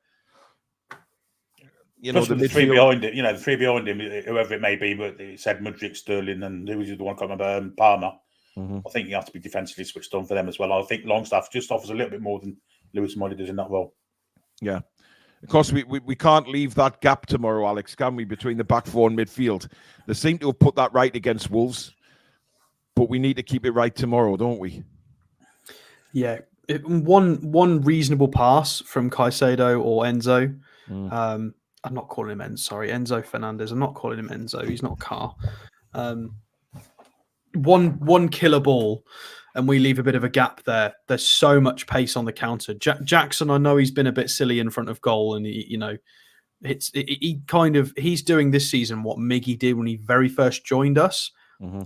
the three behind it. The three behind him, whoever it may be, but it said Mudryk, Sterling, and who was the one I can't remember, Palmer. I think you have to be defensively switched on for them as well. I think Longstaff just offers a little bit more than Lewis Miley does in that role. Yeah. Of course, we can't leave that gap tomorrow, Alex, can we, between the back four and midfield? They seem to have put that right against Wolves, but we need to keep it right tomorrow, don't we? Yeah. One reasonable pass from Caicedo or Enzo. I'm not calling him Enzo. Sorry, Enzo Fernandez. I'm not calling him Enzo. He's not Car. One killer ball, and we leave a bit of a gap there. There's so much pace on the counter. Jackson, I know he's been a bit silly in front of goal, and he's doing this season what Miggy did when he very first joined us.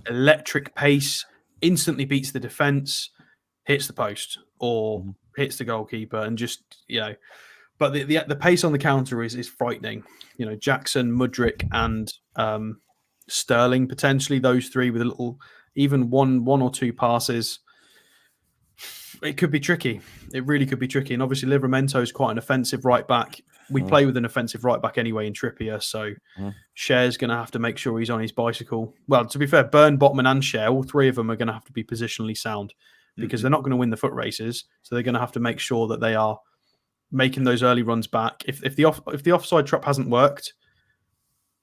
Electric pace, instantly beats the defense, hits the post or hits the goalkeeper, and just But the pace on the counter is frightening. Jackson, Mudryk, and Sterling, potentially those three with a little, even one or two passes. It could be tricky. It really could be tricky. And obviously, Livramento is quite an offensive right back. We play with an offensive right back anyway in Trippier, so Cher's going to have to make sure he's on his bicycle. Well, to be fair, Burn, Botman, and Cher, all three of them are going to have to be positionally sound because they're not going to win the foot races. So they're going to have to make sure that they are making those early runs back. If the offside trap hasn't worked,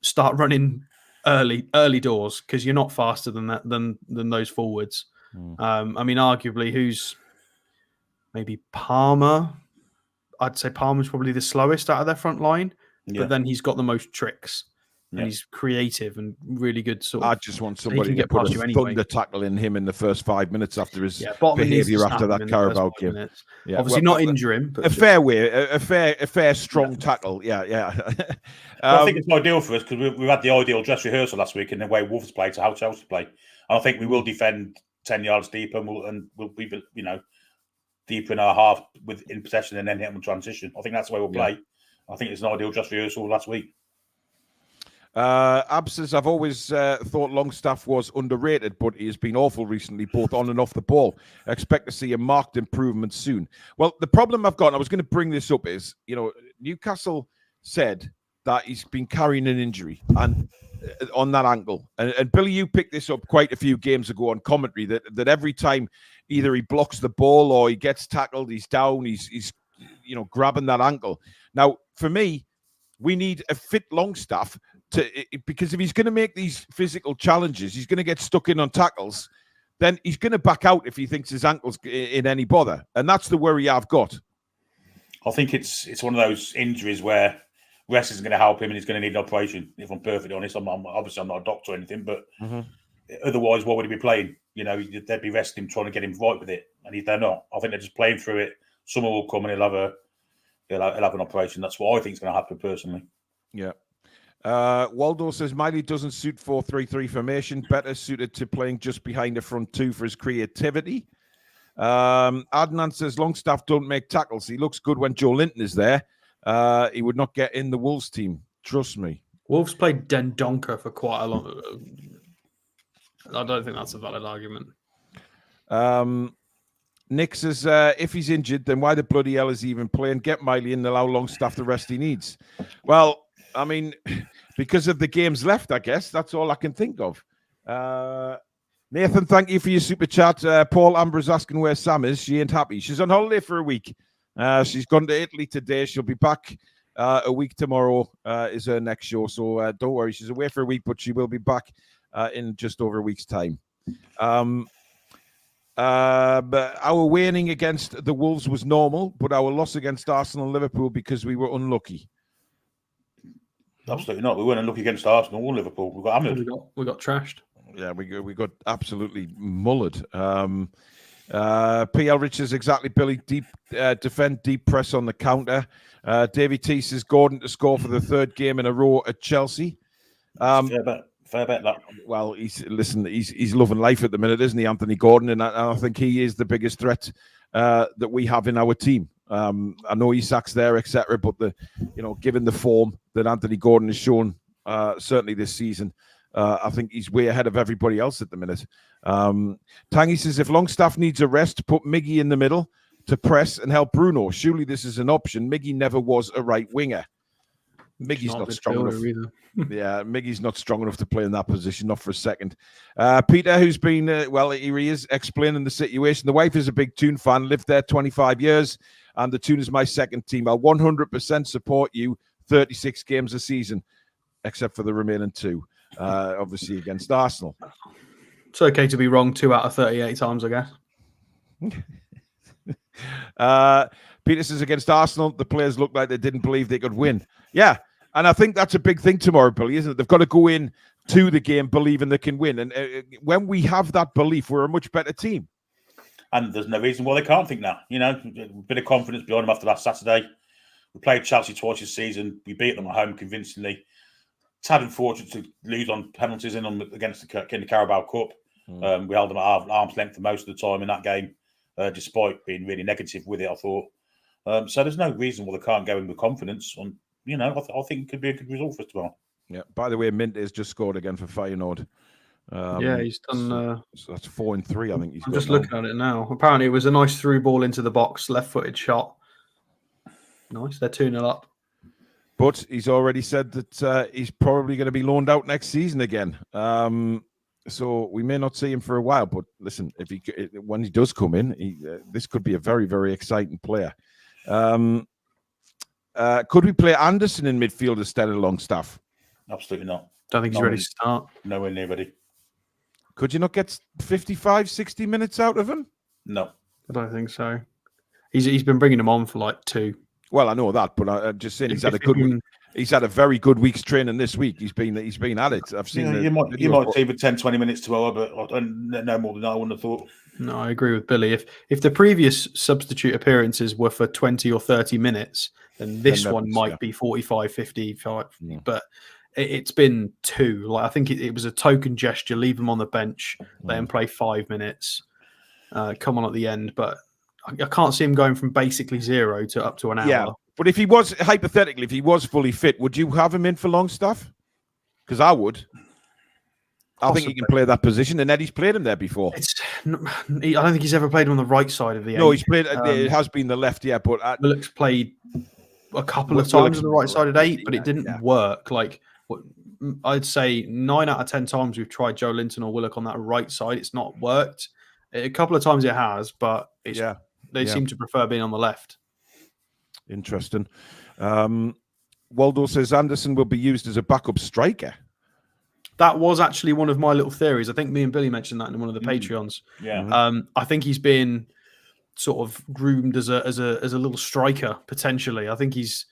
start running early doors because you're not faster than that than those forwards. Arguably, who's maybe Palmer? I'd say Palmer's probably the slowest out of their front line, but then he's got the most tricks. And he's creative and really good. I just want somebody to put a thunder tackle in him in the first 5 minutes after his behaviour after that Carabao game. Obviously, not injure him, but a fair strong tackle. Yeah. I think it's ideal for us because we've had the ideal dress rehearsal last week in the way Wolves play to how Chelsea play. And I think we will defend 10 yards deep and we'll be deeper in our half in possession and then hit them in transition. I think that's the way we'll play. I think it's an ideal dress rehearsal last week. Abs, I've always thought Longstaff was underrated, but he has been awful recently, both on and off the ball. I expect to see a marked improvement soon. Well, the problem I've got, and I was going to bring this up, is Newcastle said that he's been carrying an injury and on that angle. And Billy, you picked this up quite a few games ago on commentary that every time either he blocks the ball or he gets tackled, he's down, he's grabbing that ankle. Now, for me, we need a fit Longstaff because if he's going to make these physical challenges, he's going to get stuck in on tackles, then he's going to back out if he thinks his ankle's in any bother. And that's the worry I've got. I think it's one of those injuries where rest isn't going to help him and he's going to need an operation, if I'm perfectly honest. I'm not a doctor or anything, but otherwise, what would he be playing? They'd be resting him, trying to get him right with it. And they're not. I think they're just playing through it. Someone will come and he'll have an operation. That's what I think is going to happen personally. Yeah. Waldo says Miley doesn't suit 4-3-3 formation, better suited to playing just behind the front two for his creativity. Adnan says Longstaff don't make tackles. He looks good when Joe Linton is there. He would not get in the Wolves team. Trust me. Wolves played Dendoncker for quite a long. I don't think that's a valid argument. Nick says if he's injured, then why the bloody hell is he even playing? Get Miley in and allow Longstaff the rest he needs. Well, I mean, because of the games left, I guess. That's all I can think of. Nathan, thank you for your super chat. Paul Amber is asking where Sam is. She ain't happy. She's on holiday for a week. She's gone to Italy today. She'll be back a week tomorrow is her next show. So don't worry. She's away for a week, but she will be back in just over a week's time. But our winning against the Wolves was normal, but our loss against Arsenal and Liverpool because we were unlucky. Absolutely not. We weren't unlucky against Arsenal or Liverpool. We got hammered. We got trashed. Yeah, we got absolutely mullered. PL Richards, exactly, Billy. Deep defend, deep press on the counter. Davey T says Gordon to score for the third game in a row at Chelsea. Fair bet. That. Well, he's loving life at the minute, isn't he, Anthony Gordon? And I think he is the biggest threat that we have in our team. I know Isak's there, etc., but given the form that Anthony Gordon has shown, certainly this season, I think he's way ahead of everybody else at the minute. Tangy says if Longstaff needs a rest, put Miggy in the middle to press and help Bruno. Surely this is an option. Miggy never was a right winger. Miggy's not strong enough. Yeah, Miggy's not strong enough to play in that position, not for a second. Peter, who's been, here he is, explaining the situation. The wife is a big Toon fan, lived there 25 years. and the Toon is my second team. I'll 100% support you 36 games a season, except for the remaining 2, obviously against Arsenal. It's okay to be wrong 2 out of 38 times, I guess. Peter says against Arsenal, the players looked like they didn't believe they could win. Yeah, and I think that's a big thing tomorrow, Billy, isn't it? They've got to go in to the game believing they can win. And when we have that belief, we're a much better team. And there's no reason why they can't think that. A bit of confidence behind them after last Saturday. We played Chelsea twice this season. We beat them at home convincingly. It's had unfortunate to lose on penalties against the Carabao Cup. We held them at arm's length for most of the time in that game, despite being really negative with it, I thought. So there's no reason why they can't go in with confidence. I think it could be a good result for us tomorrow. Yeah. By the way, Mint has just scored again for Feyenoord. He's done. So that's 4-3. I think I'm just looking at it now. Apparently, it was a nice through ball into the box, left-footed shot. Nice. They're 2-0 up. But he's already said that he's probably going to be loaned out next season again. So we may not see him for a while. But listen, when he does come in, this could be a very, very exciting player. Could we play Anderson in midfield instead of Longstaff? Absolutely not. Don't think he's ready to start. Nowhere near ready. Could you not get 55, 60 minutes out of him? No. I don't think so. He's been bringing him on for like 2. Well, I know that, but I'm just saying he's had a very good week's training this week. He's been at it. I've seen. You might see 10, 20 minutes to hour, but no more than I wouldn't have thought. No, I agree with Billy. If the previous substitute appearances were for 20 or 30 minutes, then this one might be 45, 55. Yeah. But it's been 2. Like I think it was a token gesture. Leave him on the bench, let him play 5 minutes, come on at the end. But I can't see him going from basically 0 to up to an hour. Yeah, but if he was, hypothetically, if he was fully fit, would you have him in for Longstaff? Because I would. I think he can play that position, and Eddie's played him there before. I don't think he's ever played on the right side of the 8. No, he's played. It has been the left, yeah. But Willock's played a couple of times on the right side of 8, but it didn't work. Like I'd say 9 out of 10 times we've tried Joe Linton or Willock on that right side, it's not worked. A couple of times it has, but they seem to prefer being on the left. Interesting. Waldo says Anderson will be used as a backup striker. That was actually one of my little theories. I think me and Billy mentioned that in one of the Patreons. Yeah. I think he's been sort of groomed as a little striker potentially. I think he's,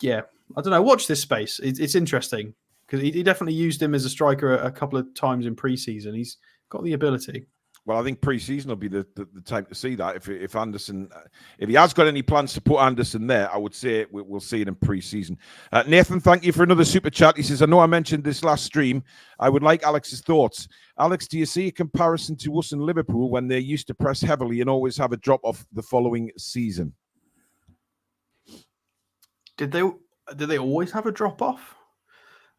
I don't know. Watch this space. It's interesting because he definitely used him as a striker a couple of times in pre-season. He's got the ability. Well, I think pre-season will be the time to see that. If Anderson, if he has got any plans to put Anderson there, I would say we'll see it in pre-season. Nathan, thank you for another super chat. He says, I know I mentioned this last stream. I would like Alex's thoughts. Alex, do you see a comparison to us in Liverpool when they used to press heavily and always have a drop-off the following season? Did they always have a drop-off?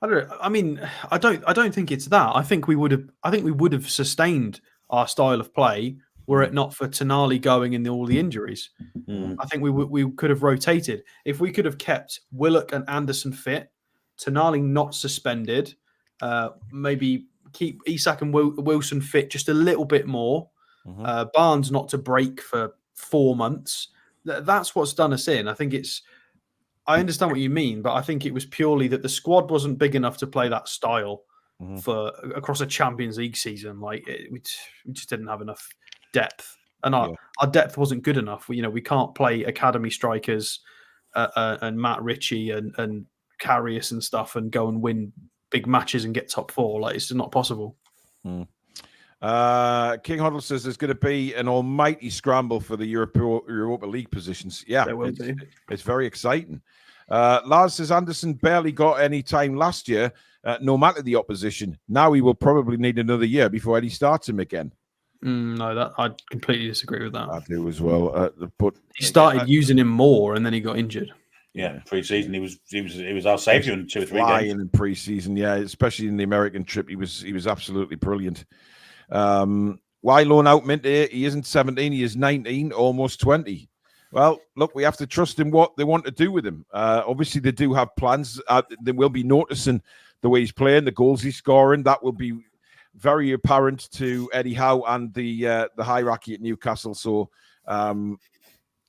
I don't know. I mean, I don't think it's that. I think we would have sustained our style of play were it not for Tonali going and all the injuries. I think we could have rotated. If we could have kept Willock and Anderson fit, Tonali not suspended, maybe keep Isak and Wilson fit just a little bit more, Barnes not to break for 4 months. That's what's done us in. I think I understand what you mean, but I think it was purely that the squad wasn't big enough to play that style for across a Champions League season. Like we just didn't have enough depth, and our depth wasn't good enough. We can't play academy strikers and Matt Ritchie and Karius and stuff and go and win big matches and get top 4. Like it's just not possible. King Hoddle says there's going to be an almighty scramble for the Europa League positions. Yeah, it's very exciting. Lars says Anderson barely got any time last year, no matter the opposition. Now he will probably need another year before Eddie starts him again. No, I completely disagree with that. I do as well. But he started using him more, and then he got injured. Yeah, pre-season he was our saviour in 2 or 3 games. In pre-season, yeah, especially in the American trip, he was absolutely brilliant. Why loan out Minty? He isn't 17, he is 19, almost 20. Well, look, we have to trust in what they want to do with him. Obviously, they do have plans. They will be noticing the way he's playing, the goals he's scoring. That will be very apparent to Eddie Howe and the hierarchy at Newcastle. So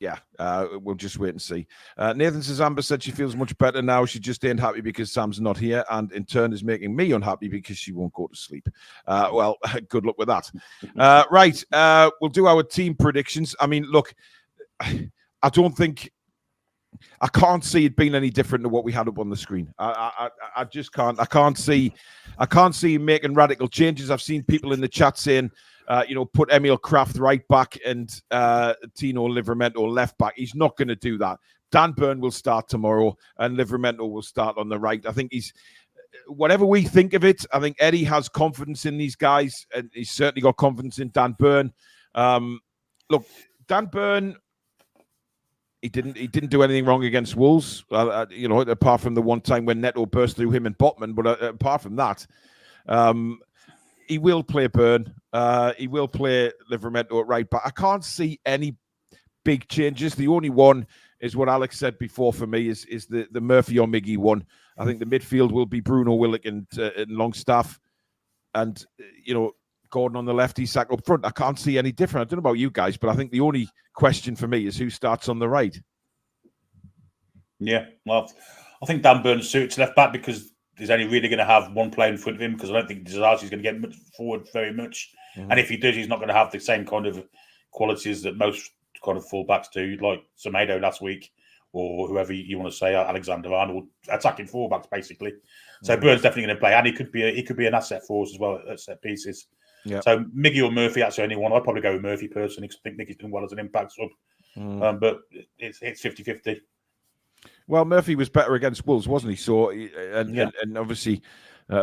Yeah, we'll just wait and see. Nathan says Amber said she feels much better now. She just ain't happy because Sam's not here, and in turn is making me unhappy because she won't go to sleep. Well, good luck with that. Right, we'll do our team predictions. I mean, look, I can't see it being any different to what we had up on the screen. I just can't. I can't see him making radical changes. I've seen people in the chat saying, put Emil Kraft right back and Tino Livramento left back. He's not going to do that. Dan Burn will start tomorrow and Livramento will start on the right. I think whatever we think of it, I think Eddie has confidence in these guys, and he's certainly got confidence in Dan Burn. Look, Dan Burn, he didn't do anything wrong against Wolves, apart from the one time when Neto burst through him and Botman. But apart from that, he will play Burn. He will play Livramento at right back. I can't see any big changes. The only one is what Alex said before for me is the Murphy or Miggy one. I think the midfield will be Bruno, Willock, and Longstaff, and Gordon on the left, Isak up front. I can't see any different. I don't know about you guys, but I think the only question for me is who starts on the right. Yeah, well, I think Dan Burn suits left back because he's only really going to have one player in front of him, because I don't think Disasi is going to get much forward very much. Mm-hmm. And if he does, he's not going to have the same kind of qualities that most kind of fullbacks do, like Semedo last week, or whoever you want to say, Alexander Arnold, attacking fullbacks basically. So Burn's definitely going to play, and he could be an asset for us as well at set pieces. Yeah. So Miggy or Murphy, that's the only one. I'd probably go with Murphy personally, because I think Miggy's done well as an impact sub. But it's 50-50. Well, Murphy was better against Wolves, wasn't he? So and obviously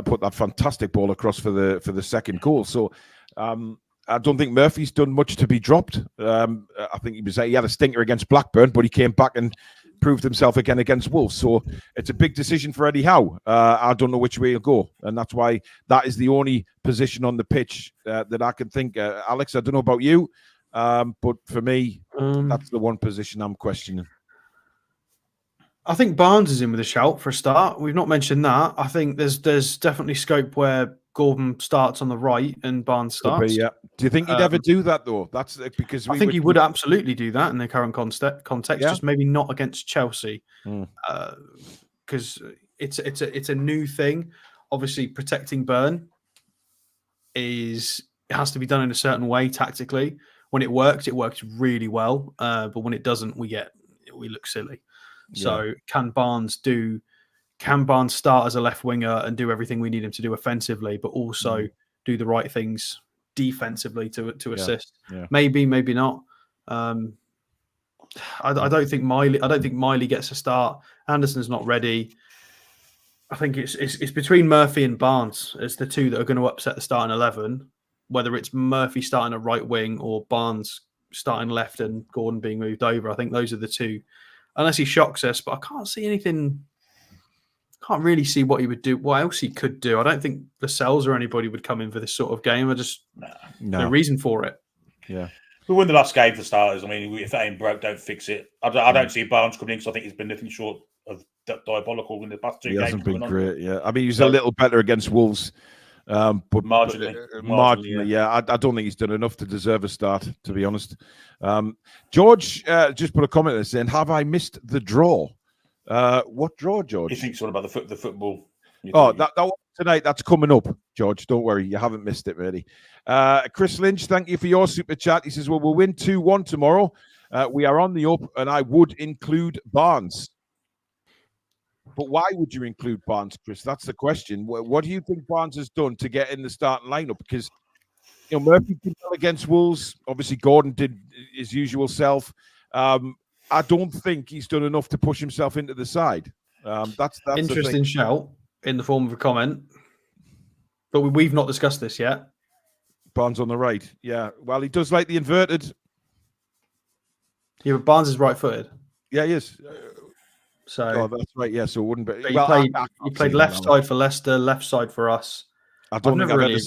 put that fantastic ball across for the second goal. So I don't think Murphy's done much to be dropped. I think he had a stinker against Blackburn, but he came back and proved himself again against Wolves. So it's a big decision for Eddie Howe. I don't know which way he'll go, and that's why that is the only position on the pitch that I can think. Alex, I don't know about you, but for me, that's the one position I'm questioning. I think Barnes is in with a shout for a start. We've not mentioned that. I think there's definitely scope where Gordon starts on the right and Barnes starts. Yeah. Do you think he'd ever do that though? That's because I think he would absolutely do that in the current context, just maybe not against Chelsea, because it's a new thing. Obviously, protecting Burn it has to be done in a certain way tactically. When it works really well. But when it doesn't, we look silly. So can Barnes start as a left winger and do everything we need him to do offensively, but also do the right things defensively to assist? Yeah. Maybe not. I don't think Miley gets a start. Anderson's not ready. I think it's between Murphy and Barnes as the two that are going to upset the starting 11. Whether it's Murphy starting a right wing or Barnes starting left and Gordon being moved over, I think those are the two. Unless he shocks us, but I can't see anything. Can't really see what he would do. What else he could do? I don't think Lascelles or anybody would come in for this sort of game. No reason for it. Yeah, we won the last game for starters. I mean, if that ain't broke, don't fix it. I don't see Barnes coming in because I think he's been nothing short of diabolical in the past two games. He hasn't been great. Yeah, I mean, he was a little better against Wolves. But marginally, yeah. I don't think he's done enough to deserve a start, to be honest. George just put a comment there saying, "Have I missed the draw?" What draw, George? He thinks all about the football. That one tonight. That's coming up, George. Don't worry, you haven't missed it, really. Chris Lynch, thank you for your super chat. He says, "Well, we'll win 2-1 tomorrow. We are on the up, and I would include Barnes." But why would you include Barnes, Chris? That's the question. What do you think Barnes has done to get in the starting lineup? Because Murphy did well against Wolves. Obviously, Gordon did his usual self. I don't think he's done enough to push himself into the side. That's interesting shout in the form of a comment. But we've not discussed this yet. Barnes on the right. Yeah. Well, he does like the inverted. Yeah, but Barnes is right-footed. Yeah, he is. So that's right. Yeah, so it wouldn't be. He played left side for Leicester, left side for us. I've never really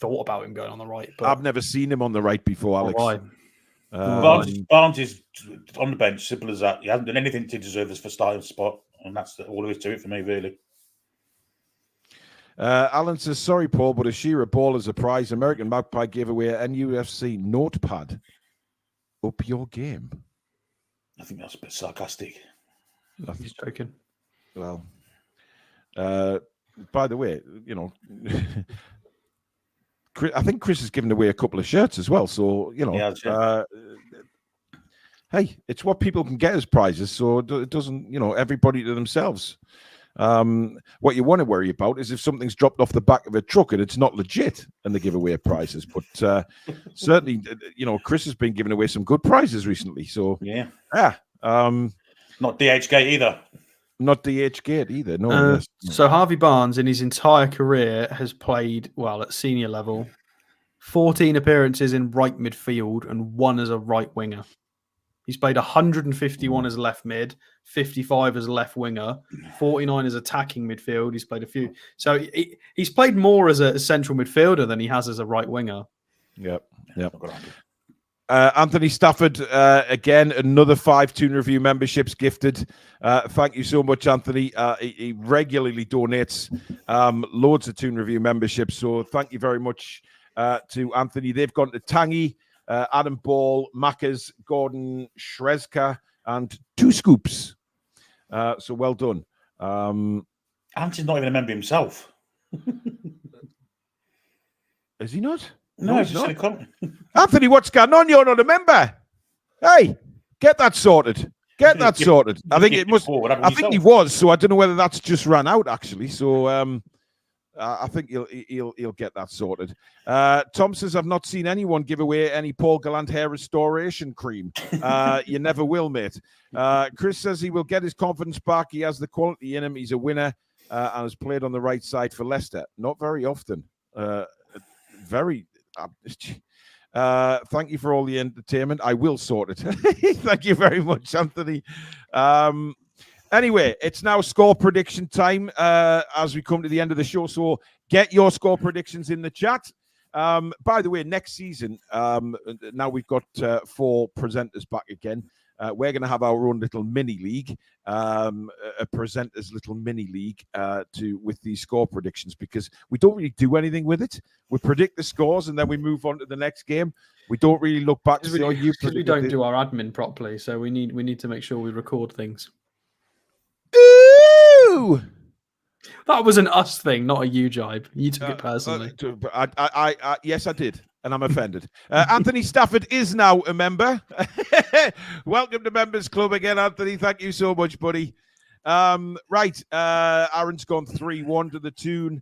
thought about him going on the right. But I've never seen him on the right before, Alex. Barnes is on the bench, simple as that. He hasn't done anything to deserve this for starting spot, and that's all there is to it for me, really. Alan says, "Sorry, Paul, but a Shearer ball as a prize. American Magpie gave away an NUFC notepad. Up your game." I think that's a bit sarcastic. He's joking. Well, by the way, I think Chris has given away a couple of shirts as well. So, hey, it's what people can get as prizes. So it doesn't, everybody to themselves. What you want to worry about is if something's dropped off the back of a truck and it's not legit and they give away prizes. But certainly, Chris has been giving away some good prizes recently. So, not DHgate either. Not DHgate either. No. Yes. So Harvey Barnes, in his entire career, has played at senior level, 14 appearances in right midfield and 1 as a right winger. He's played 151 as left mid, 55 as left winger, 49 as attacking midfield. He's played a few. So he's played more as a central midfielder than he has as a right winger. Yep. Anthony Stafford, again, another 5 Toon Review memberships gifted. Thank you so much, Anthony. He regularly donates loads of Toon Review memberships. So thank you very much to Anthony. They've gone to Tangy, Adam Ball, Mackers, Gordon, Shrezka, and 2 Scoops. So well done. Anthony's not even a member himself. Is he not? No, he's not. Anthony, what's going on? You're not a member. Hey, get that sorted. I think it must. I think he was. So I don't know whether that's just ran out actually. So I think he'll get that sorted. Tom says, I've not seen anyone give away any Paul Gallant hair restoration cream. You never will, mate. Chris says he will get his confidence back. He has the quality in him. He's a winner and has played on the right side for Leicester. Not very often. Thank you for all the entertainment. I will sort it. Thank you very much, Anthony. Anyway, it's now score prediction time as we come to the end of the show. So get your score predictions in the chat. By the way, next season, now we've got 4 presenters back again. We're going to have our own little mini league, a presenters little mini league with these score predictions, because we don't really do anything with it. We predict the scores and then we move on to the next game. We don't really look back to see because we don't do our admin properly, so we need to make sure we record things. Ooh! That was an us thing, not a you jibe. You took it personally. Yes, I did. And I'm offended. Anthony Stafford is now a member. Welcome to Members Club again, Anthony. Thank you so much, buddy. Right. Aaron's gone 3-1 to the Toon.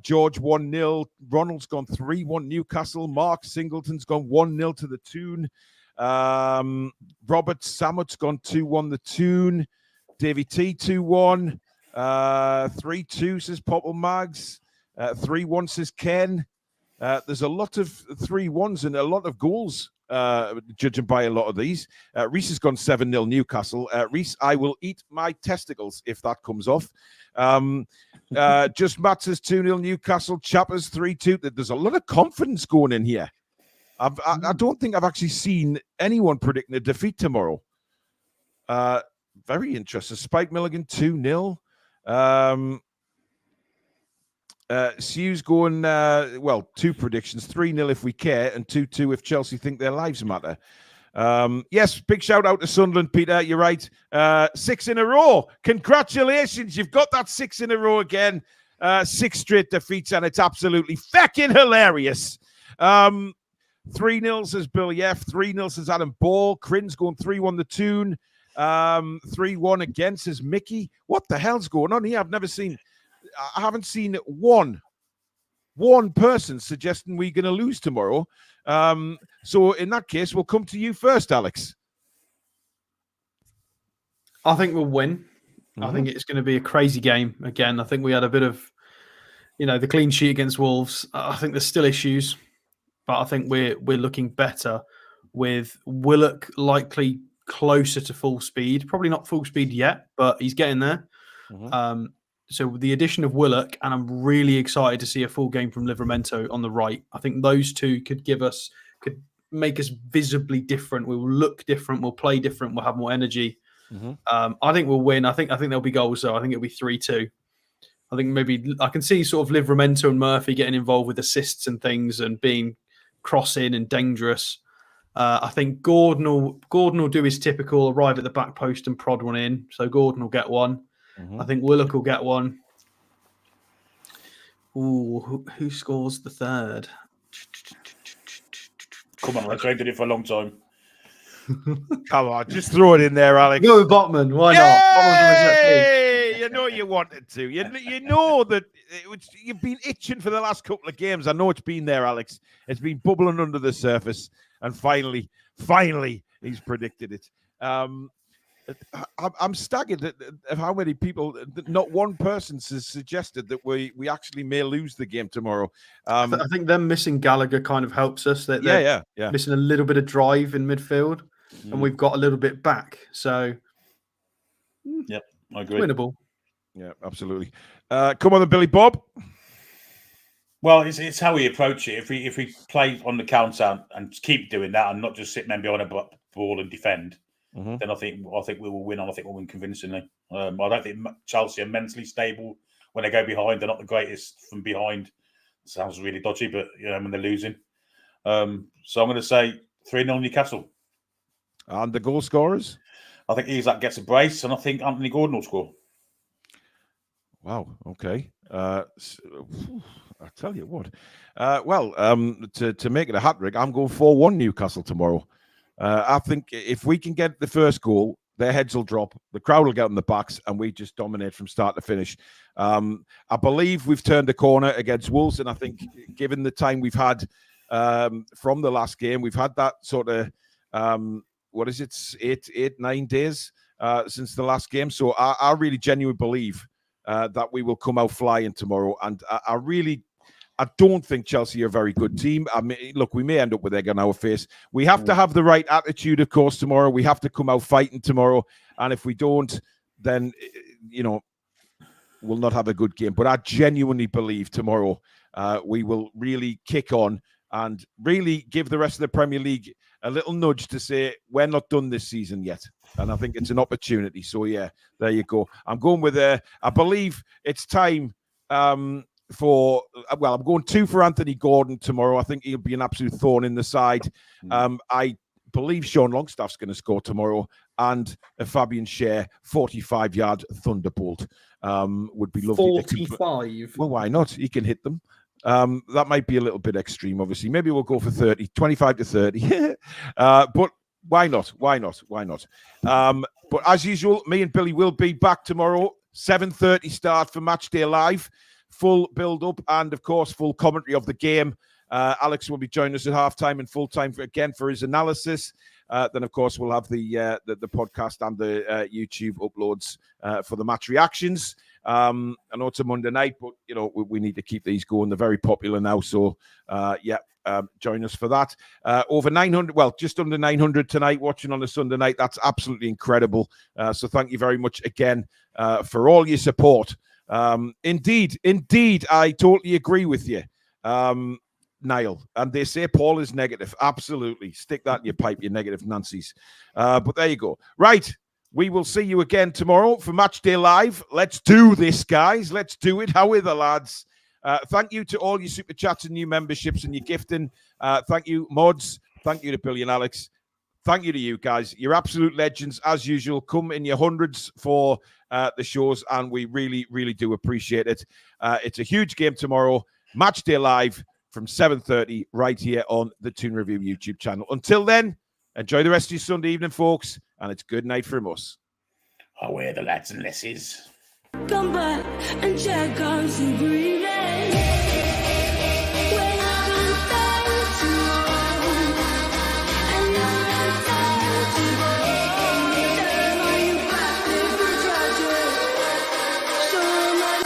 George 1-0. Ronald's gone 3-1 Newcastle. Mark Singleton's gone 1-0 to the Toon. Robert Samut's gone 2-1 the Toon. Davey T 2-1. 3-2 says Popple Mags. 3-1 says Ken. There's a lot of 3-1s and a lot of goals, judging by a lot of these. Reese has gone 7-0 Newcastle. Reese, I will eat my testicles if that comes off. Just Matt says 2-0 Newcastle. Chappers 3-2. There's a lot of confidence going in here. I don't think I've actually seen anyone predicting a defeat tomorrow. Very interesting. Spike Milligan 2-0. Sue's going, 2 predictions, 3-0 if we care, and 2-2 if Chelsea think their lives matter. Yes, big shout out to Sunderland, Peter. You're right. 6 in a row. Congratulations. You've got that 6 in a row again. 6 straight defeats, and it's absolutely feckin' hilarious. 3-0 says Billy F. 3-0 says Adam Ball. Crin's going 3-1 the Toon. 3-1 again says Mickey. What the hell's going on here? I haven't seen one person suggesting we're going to lose tomorrow. So in that case, we'll come to you first, Alex. I think we'll win. I think it's going to be a crazy game again. I think we had a bit of, the clean sheet against Wolves. I think there's still issues, but I think we're looking better with Willock likely closer to full speed. Probably not full speed yet, but he's getting there. So with the addition of Willock, and I'm really excited to see a full game from Livramento on the right. I think those two could make us visibly different. We will look different. We'll play different. We'll have more energy. I think we'll win. I think there'll be goals though. I think it'll be 3-2. I think maybe I can see sort of Livramento and Murphy getting involved with assists and things and being crossing and dangerous. I think Gordon will do his typical arrive at the back post and prod one in. So Gordon will get one. I think Willock will get one. Ooh, who scores the third? Come on, Alex. I did it for a long time. Come on, just throw it in there, Alex. Go with Botman. Why Yay! You know you wanted to. You know that you've been itching for the last couple of games. I know it's been there, Alex. It's been bubbling under the surface. And finally, he's predicted it. I'm staggered at how many people, not one person has suggested that we actually may lose the game tomorrow. I think them missing Gallagher kind of helps us. They're missing a little bit of drive in midfield, and we've got a little bit back. So, yep, I agree. Winnable. Yeah, absolutely. Come on, then, Billy Bob. Well, it's how we approach it. If we play on the counter and keep doing that, and not just sit men behind a ball and defend, then I think we will win. And I think we'll win convincingly. I don't think Chelsea are mentally stable when they go behind. They're not the greatest from behind. It sounds really dodgy, but when they're losing. So I'm going to say 3-0 Newcastle. And the goal scorers? I think Isak gets a brace, and I think Anthony Gordon will score. Wow. Okay. I tell you what. To make it a hat trick, I'm going 4-1 Newcastle tomorrow. I think if we can get the first goal, their heads will drop, the crowd will get on the backs, and we just dominate from start to finish. I believe we've turned a corner against Wolves, and I think given the time we've had from the last game, we've had that sort of, 9 days since the last game. So I really genuinely believe that we will come out flying tomorrow. And I don't think Chelsea are a very good team. I mean, look, we may end up with egg on our face. We have to have the right attitude, of course, tomorrow. We have to come out fighting tomorrow. And if we don't, then, we'll not have a good game. But I genuinely believe tomorrow we will really kick on and really give the rest of the Premier League a little nudge to say, we're not done this season yet. And I think it's an opportunity. So, yeah, there you go. I'm going with, I believe it's time I'm going 2 for Anthony Gordon tomorrow. I think he'll be an absolute thorn in the side. I believe Sean Longstaff's going to score tomorrow, and a Fabian Schär 45-yard thunderbolt would be lovely. 45? Well, why not? He can hit them. That might be a little bit extreme, obviously. Maybe we'll go for 30, 25 to 30. But why not? But as usual, me and Billy will be back tomorrow, 7:30 start for Matchday Live. Full build-up and, of course, full commentary of the game. Alex will be joining us at halftime and full-time for his analysis. Then, of course, we'll have the podcast and the YouTube uploads for the match reactions. I know it's a Monday night, but, we need to keep these going. They're very popular now. So, join us for that. Over 900, just under 900 tonight watching on a Sunday night. That's absolutely incredible. So thank you very much again for all your support. Indeed, I totally agree with you, Niall. And they say Paul is negative. Absolutely. Stick that in your pipe, you negative Nancy's. But there you go. Right. We will see you again tomorrow for Matchday Live. Let's do this, guys. Let's do it. How are the lads? Thank you to all your super chats and new memberships and your gifting. Thank you, mods. Thank you to Billy and Alex. Thank you to you guys. You're absolute legends, as usual. Come in your hundreds for the shows, and we really, really do appreciate it. It's a huge game tomorrow. Matchday Live from 7:30 right here on the Toon Review YouTube channel. Until then, enjoy the rest of your Sunday evening, folks, and it's good night from us. Away the lads and lasses. Come back and check on some green. Show my